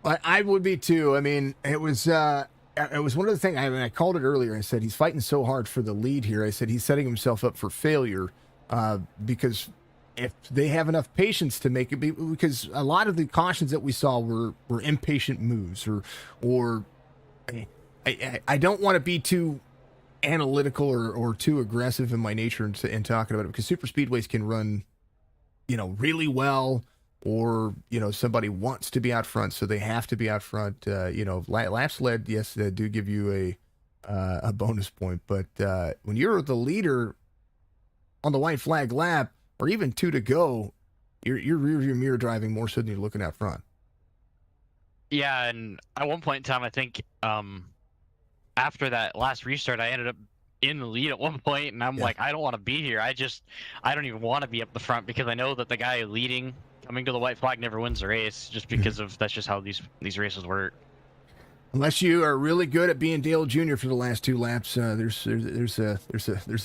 I would be too. I mean, it was one of the things. I called it earlier. I said he's fighting so hard for the lead here. I said he's setting himself up for failure because if they have enough patience to make it, because a lot of the cautions that we saw were impatient moves, or I don't want to be too analytical or too aggressive in my nature in talking about it, because super speedways can run, really well, or somebody wants to be out front, so they have to be out front. Laps led, yes, they do give you a bonus point, but when you're the leader on the white flag lap, or even 2 to go, you're rear view mirror driving more so than you're looking out front. Yeah, and at one point in time, I think after that last restart, I ended up in the lead at one point, and I'm like, I don't want to be here. I don't even want to be up the front, because I know that the guy leading, coming to the white flag, never wins the race, just because of that's just how these races work. Unless you are really good at being Dale Jr. for the last 2 laps, there's a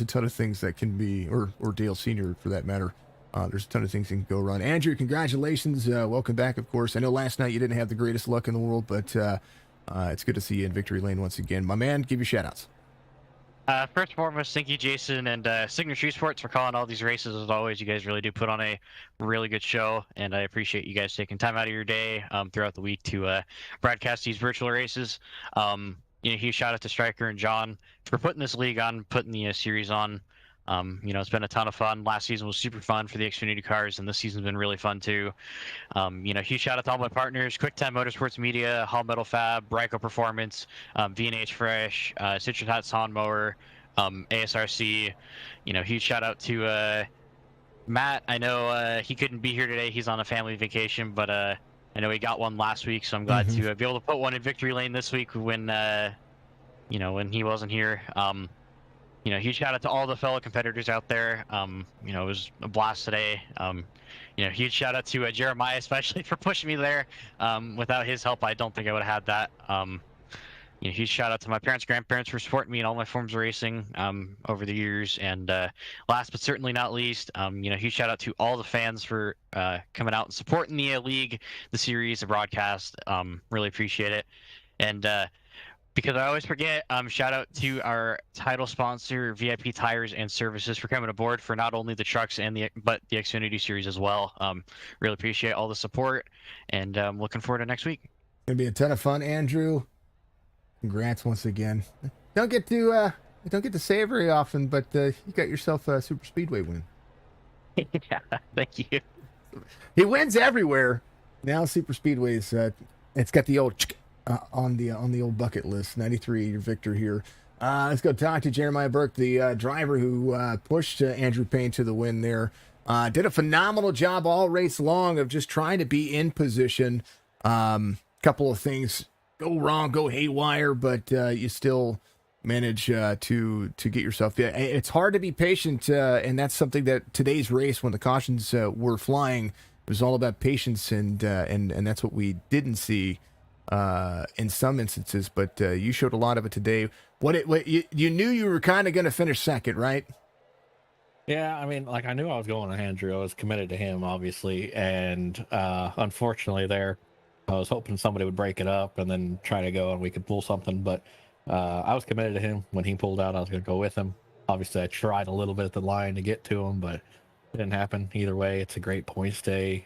ton of things that can be, or Dale Sr. for that matter. There's a ton of things that can go wrong. Andrew, congratulations. Welcome back, of course. I know last night you didn't have the greatest luck in the world, but it's good to see you in victory lane once again. My man, give your shout-outs. First and foremost, thank you, Jason, and Signature Esports for calling all these races. As always, you guys really do put on a really good show, and I appreciate you guys taking time out of your day throughout the week to broadcast these virtual races. huge shout out to Stryker and John for putting this league on, putting the series on. It's been a ton of fun. Last season was super fun for the Xfinity cars, and this season's been really fun too. Huge shout out to all my partners: QuickTime Motorsports Media, Hall Metal Fab, Bryco Performance, V&H Fresh, Citrus Hot Sawn Mower, ASRC. Huge shout out to Matt. I know he couldn't be here today. He's on a family vacation, but I know he got one last week, so I'm glad to be able to put one in victory lane this week when when he wasn't here. Huge shout out to all the fellow competitors out there. It was a blast today. Huge shout out to Jeremiah, especially for pushing me there. Without his help, I don't think I would have had that. Huge shout out to my parents, grandparents for supporting me in all my forms of racing over the years. And last but certainly not least, huge shout out to all the fans for coming out and supporting the league, the series, the broadcast. Really appreciate it. And because I always forget, shout out to our title sponsor, VIP Tires and Services, for coming aboard for not only the trucks but the Xfinity series as well. Really appreciate all the support, and looking forward to next week. Gonna be a ton of fun, Andrew. Congrats once again. Don't get to say it very often, but you got yourself a super speedway win. Yeah, thank you. He wins everywhere. Now super speedways. It's got the old on the old bucket list. 93, your victor here. Let's go talk to Jeremiah Burke, the driver who pushed Andrew Payne to the win there. Did a phenomenal job all race long of just trying to be in position. Couple of things go wrong, go haywire, but you still manage to get yourself. It's hard to be patient, and that's something that today's race, when the cautions were flying, it was all about patience, and that's what we didn't see in some instances. But you showed a lot of it today. You knew you were kind of going to finish second, right? Yeah, I mean, I knew I was going to Andrew. I was committed to him, obviously, and unfortunately, I was hoping somebody would break it up and then try to go and we could pull something. But I was committed to him. When he pulled out, I was going to go with him. Obviously, I tried a little bit at the line to get to him, but it didn't happen. Either way, it's a great points day.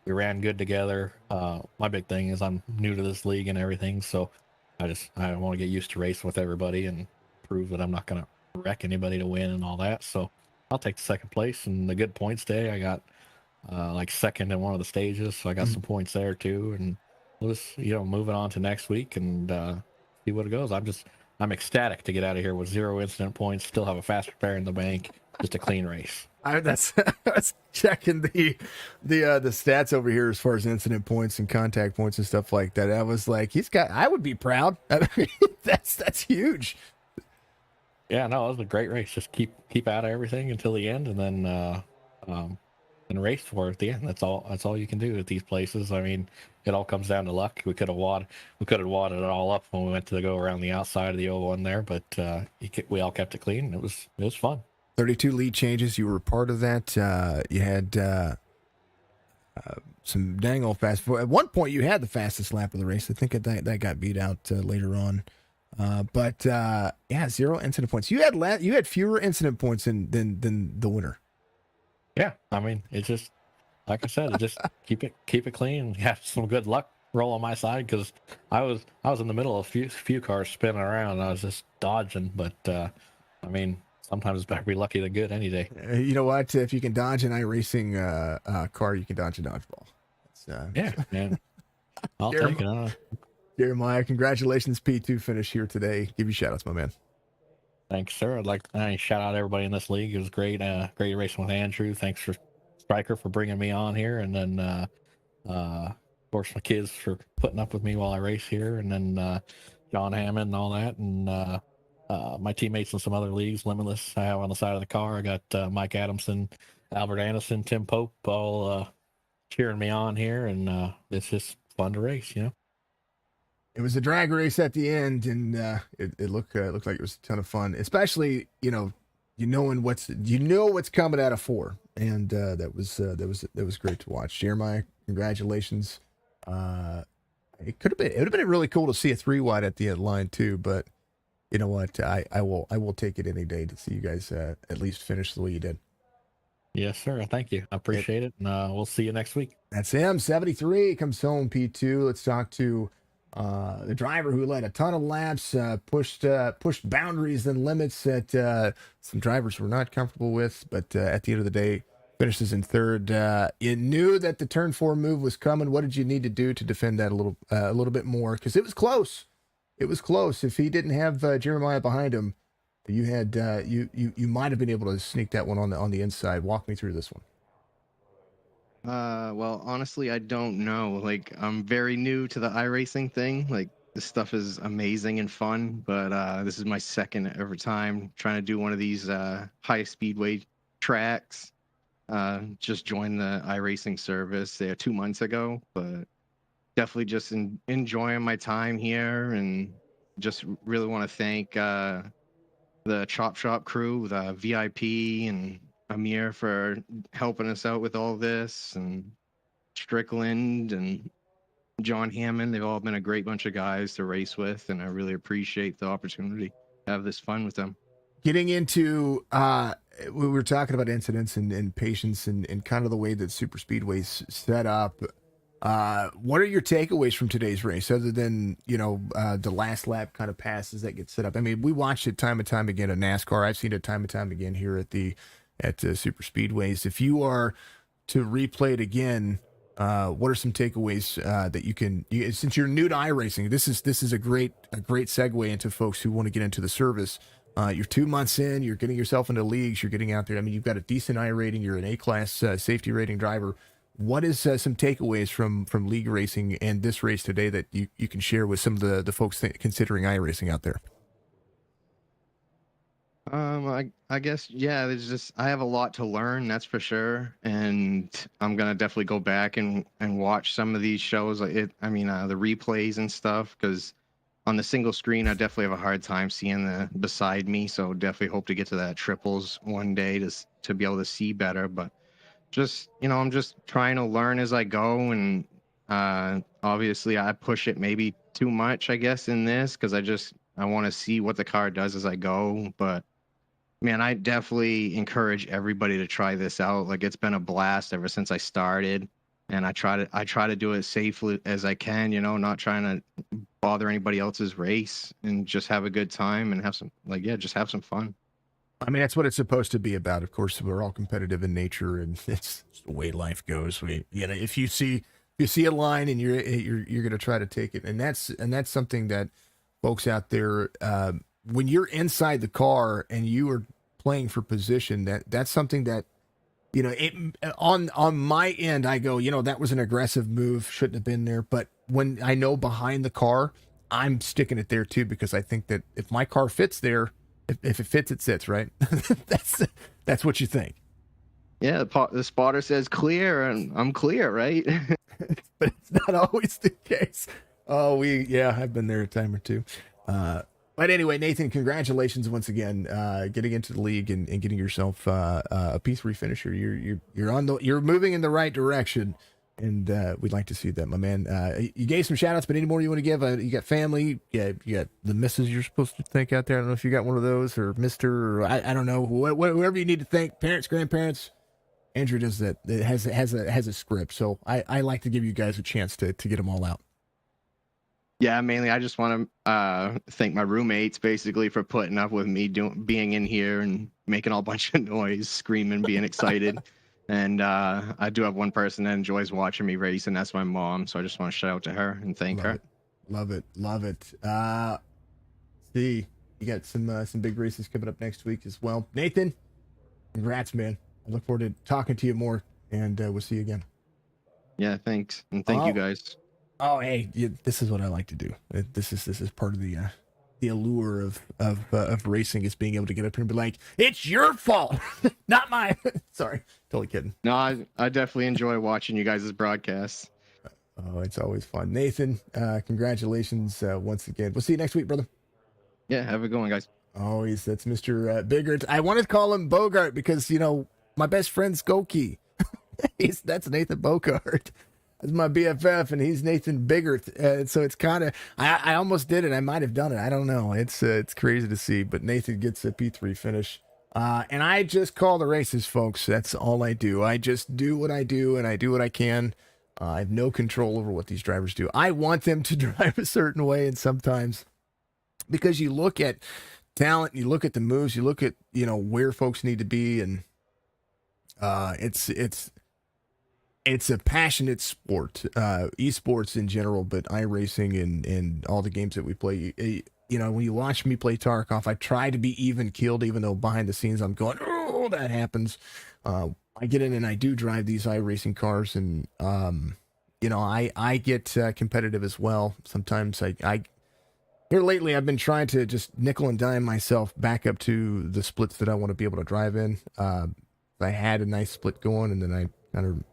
We ran good together. My big thing is I'm new to this league and everything, so I want to get used to racing with everybody and prove that I'm not going to wreck anybody to win and all that. So I'll take the second place and a good points day. I got second in one of the stages, so I got some points there too, and we'll just moving on to next week and see what it goes. I'm ecstatic to get out of here with 0 incident points, still have a fast repair in the bank, just a clean race. I was checking the stats over here as far as incident points and contact points and stuff like that. I was like, I would be proud. I mean, that's huge. Yeah, no, it was a great race. Just keep out of everything until the end, and then and race for it at the end. That's all you can do at these places. I mean, it all comes down to luck. We could have wadded it all up when we went to go around the outside of the 01 there, but we all kept it clean. It was fun. 32 lead changes. You were part of that. You had some dang old fast. At one point, you had the fastest lap of the race. I think that got beat out later on. But 0 incident points. You had fewer incident points than the winner. Yeah, I mean, it's just like I said, just keep it clean and have some good luck roll on my side, because I was in the middle of a few cars spinning around and I was just dodging. But I mean, sometimes it's better to be lucky than good any day. You know what? If you can dodge an iRacing car, you can dodge a dodgeball. Yeah, man. I'll take it. Jeremiah, congratulations, P2 finish here today. Give you shout outs, my man. Thanks, sir. I'd like to shout out everybody in this league. It was great, great racing with Andrew. Thanks for Stryker for bringing me on here, and then of course my kids for putting up with me while I race here, and then John Hammond and all that, and my teammates in some other leagues, Limitless. I have on the side of the car. I got Mike Adamson, Albert Anderson, Tim Pope, all cheering me on here, and it's just fun to race, It was a drag race at the end, and it looked like it was a ton of fun, especially knowing what's coming out of 4, and that was great to watch. Jeremiah, congratulations. It would have been really cool to see a 3 wide at the end line too, but you know what? I will take it any day to see you guys at least finish the way you did. Yes, sir. Thank you. I appreciate it, and we'll see you next week. That's him. 73 comes home. P2. Let's talk to The driver who led a ton of laps, pushed boundaries and limits that some drivers were not comfortable with, but at the end of the day, finishes in third. You knew that the turn four move was coming. What did you need to do to defend that a little bit more? Because it was close. It was close. If he didn't have Jeremiah behind him, you had you might have been able to sneak that one on the inside. Walk me through this one. Well, honestly, I don't know. Like, I'm very new to the iRacing thing. Like, this stuff is amazing and fun, but this is my second ever time trying to do one of these high speedway tracks. Just joined the iRacing service there 2 months ago, but definitely just enjoying my time here, and just really want to thank the Chop Shop crew, the VIP, and Amir for helping us out with all this, and Strickland and John Hammond. They've all been a great bunch of guys to race with, and I really appreciate the opportunity to have this fun with them. Getting into we were talking about incidents and patience and kind of the way that super speedways set up. What are your takeaways from today's race, other than the last lap kind of passes that get set up? I mean, we watched it time and time again in NASCAR. I've seen it time and time again here at the super speedways. If you are to replay it again, what are some takeaways that you can? Since you're new to iRacing, this is a great segue into folks who want to get into the service. You're 2 months in, you're getting yourself into leagues, you're getting out there. I mean, you've got a decent I rating, you're an A-class safety rating driver. What is some takeaways from league racing and this race today that you can share with some of the folks considering iRacing out there? I guess, yeah, I have a lot to learn, that's for sure. And I'm gonna definitely go back and watch some of these shows, the replays and stuff, because on the single screen, I definitely have a hard time seeing the beside me. So definitely hope to get to that triples one day to be able to see better. But just, I'm just trying to learn as I go. And obviously I push it maybe too much, I guess, in this, because I want to see what the car does as I go. But man, I definitely encourage everybody to try this out. Like, it's been a blast ever since I started. And I try to do it as safely as I can, not trying to bother anybody else's race, and just have a good time and have some, just have some fun. I mean, that's what it's supposed to be about. Of course, we're all competitive in nature, and it's the way life goes. If you see a line and you're going to try to take it, and that's something that folks out there, when you're inside the car and you are playing for position, that's something that, on my end, I go, that was an aggressive move, shouldn't have been there. But when I know behind the car, I'm sticking it there too, because I think that if my car fits there, if it fits, it sits, right? That's what you think. Yeah, the spotter says clear, and I'm clear, right? But it's not always the case. Oh, I've been there a time or two. But anyway, Nathan, congratulations once again, getting into the league and getting yourself a P3 finisher. You're moving in the right direction, and we'd like to see that, my man. You gave some shout outs, but any more you want to give? You got family, you got the missus you're supposed to thank out there. I don't know if you got one of those, or Mr. or I don't know, whoever you need to thank, parents, grandparents. Andrew does that. It has a script, so I like to give you guys a chance to get them all out. Yeah, mainly I just want to thank my roommates, basically, for putting up with me being in here and making all a bunch of noise, screaming, being excited. And I do have one person that enjoys watching me race, and that's my mom. So I just want to shout out to her and thank her. Love it. See, you got some big races coming up next week as well. Nathan, congrats, man. I look forward to talking to you more, and we'll see you again. Yeah, thanks, and thank you guys. Oh, hey, this is what I like to do. This is part of the allure of racing, is being able to get up here and be like, it's your fault, not mine. Sorry, totally kidding. No, I definitely enjoy watching you guys' broadcasts. Oh, it's always fun. Nathan, congratulations once again. We'll see you next week, brother. Yeah, have a good one, guys. Always, that's Mr. Biggert. I want to call him Bogart because, my best friend's Goki. That's Nathan Bogart. That's my BFF, and he's Nathan Biggert. So it's kind of, I almost did it. I might have done it. I don't know. It's crazy to see, but Nathan gets a P3 finish. And I just call the races, folks. That's all I do. I just do what I do, and I do what I can. I have no control over what these drivers do. I want them to drive a certain way, and sometimes because you look at talent, you look at the moves, you look at where folks need to be, and it's a passionate sport, esports in general, but iRacing and all the games that we play. When you watch me play Tarkov, I try to be even keeled, even though behind the scenes I'm going, oh, that happens. I get in and I do drive these iRacing cars, and I get competitive as well. Sometimes I here lately I've been trying to just nickel and dime myself back up to the splits that I want to be able to drive in. I had a nice split going, and then I kind of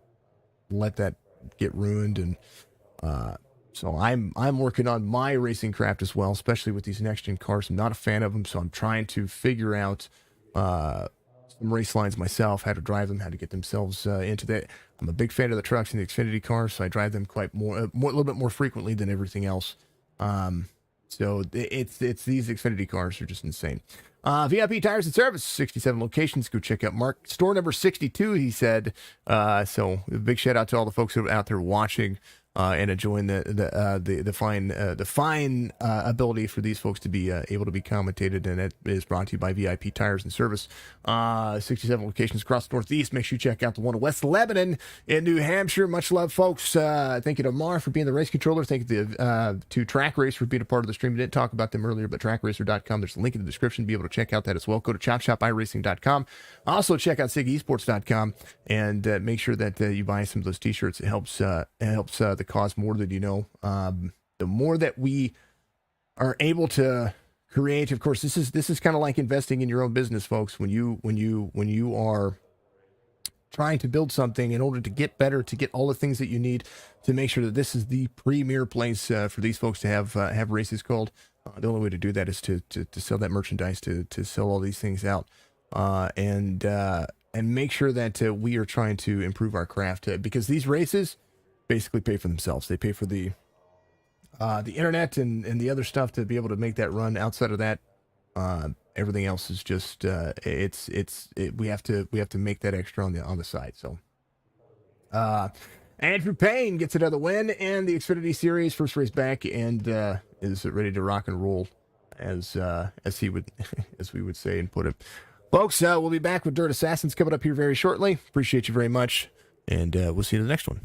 let that get ruined, and so I'm working on my racing craft as well, especially with these next gen cars. I'm not a fan of them, so I'm trying to figure out some race lines myself, how to drive them, how to get themselves into that. I'm a big fan of the trucks and the Xfinity cars, so I drive them quite a little bit more frequently than everything else. So it's these Xfinity cars are just insane. VIP Tires and Service, 67 locations. Go check out Mark. Store number 62, he said. So a big shout out to all the folks who are out there watching and enjoying the fine ability for these folks to be able to be commentated, and it is brought to you by VIP Tires and Service. 67 locations across the Northeast. Make sure you check out the one in West Lebanon in New Hampshire. Much love, folks. Thank you to Mar for being the race controller. Thank you to Track Race for being a part of the stream. We didn't talk about them earlier, but trackracer.com. There's a link in the description to be able to check out that as well. Go to chopshopiracing.com. Also check out SigEsports.com and make sure that you buy some of those t-shirts. It helps the cause more than you know. The more that we are able to create, of course, this is kind of like investing in your own business, folks. When you are trying to build something in order to get better, to get all the things that you need to make sure that this is the premier place for these folks to have races called. The only way to do that is to sell that merchandise, to sell all these things out, and make sure that we are trying to improve our craft, because these races basically pay for themselves. They pay for the internet and the other stuff to be able to make that run. Outside of that, everything else is just we have to make that extra on the side. So Andrew Payne gets another win in the Xfinity Series, first race back, and is ready to rock and roll, as he would as we would say and put it. Folks, we'll be back with Dirt Assassins coming up here very shortly. Appreciate you very much, and we'll see you in the next one.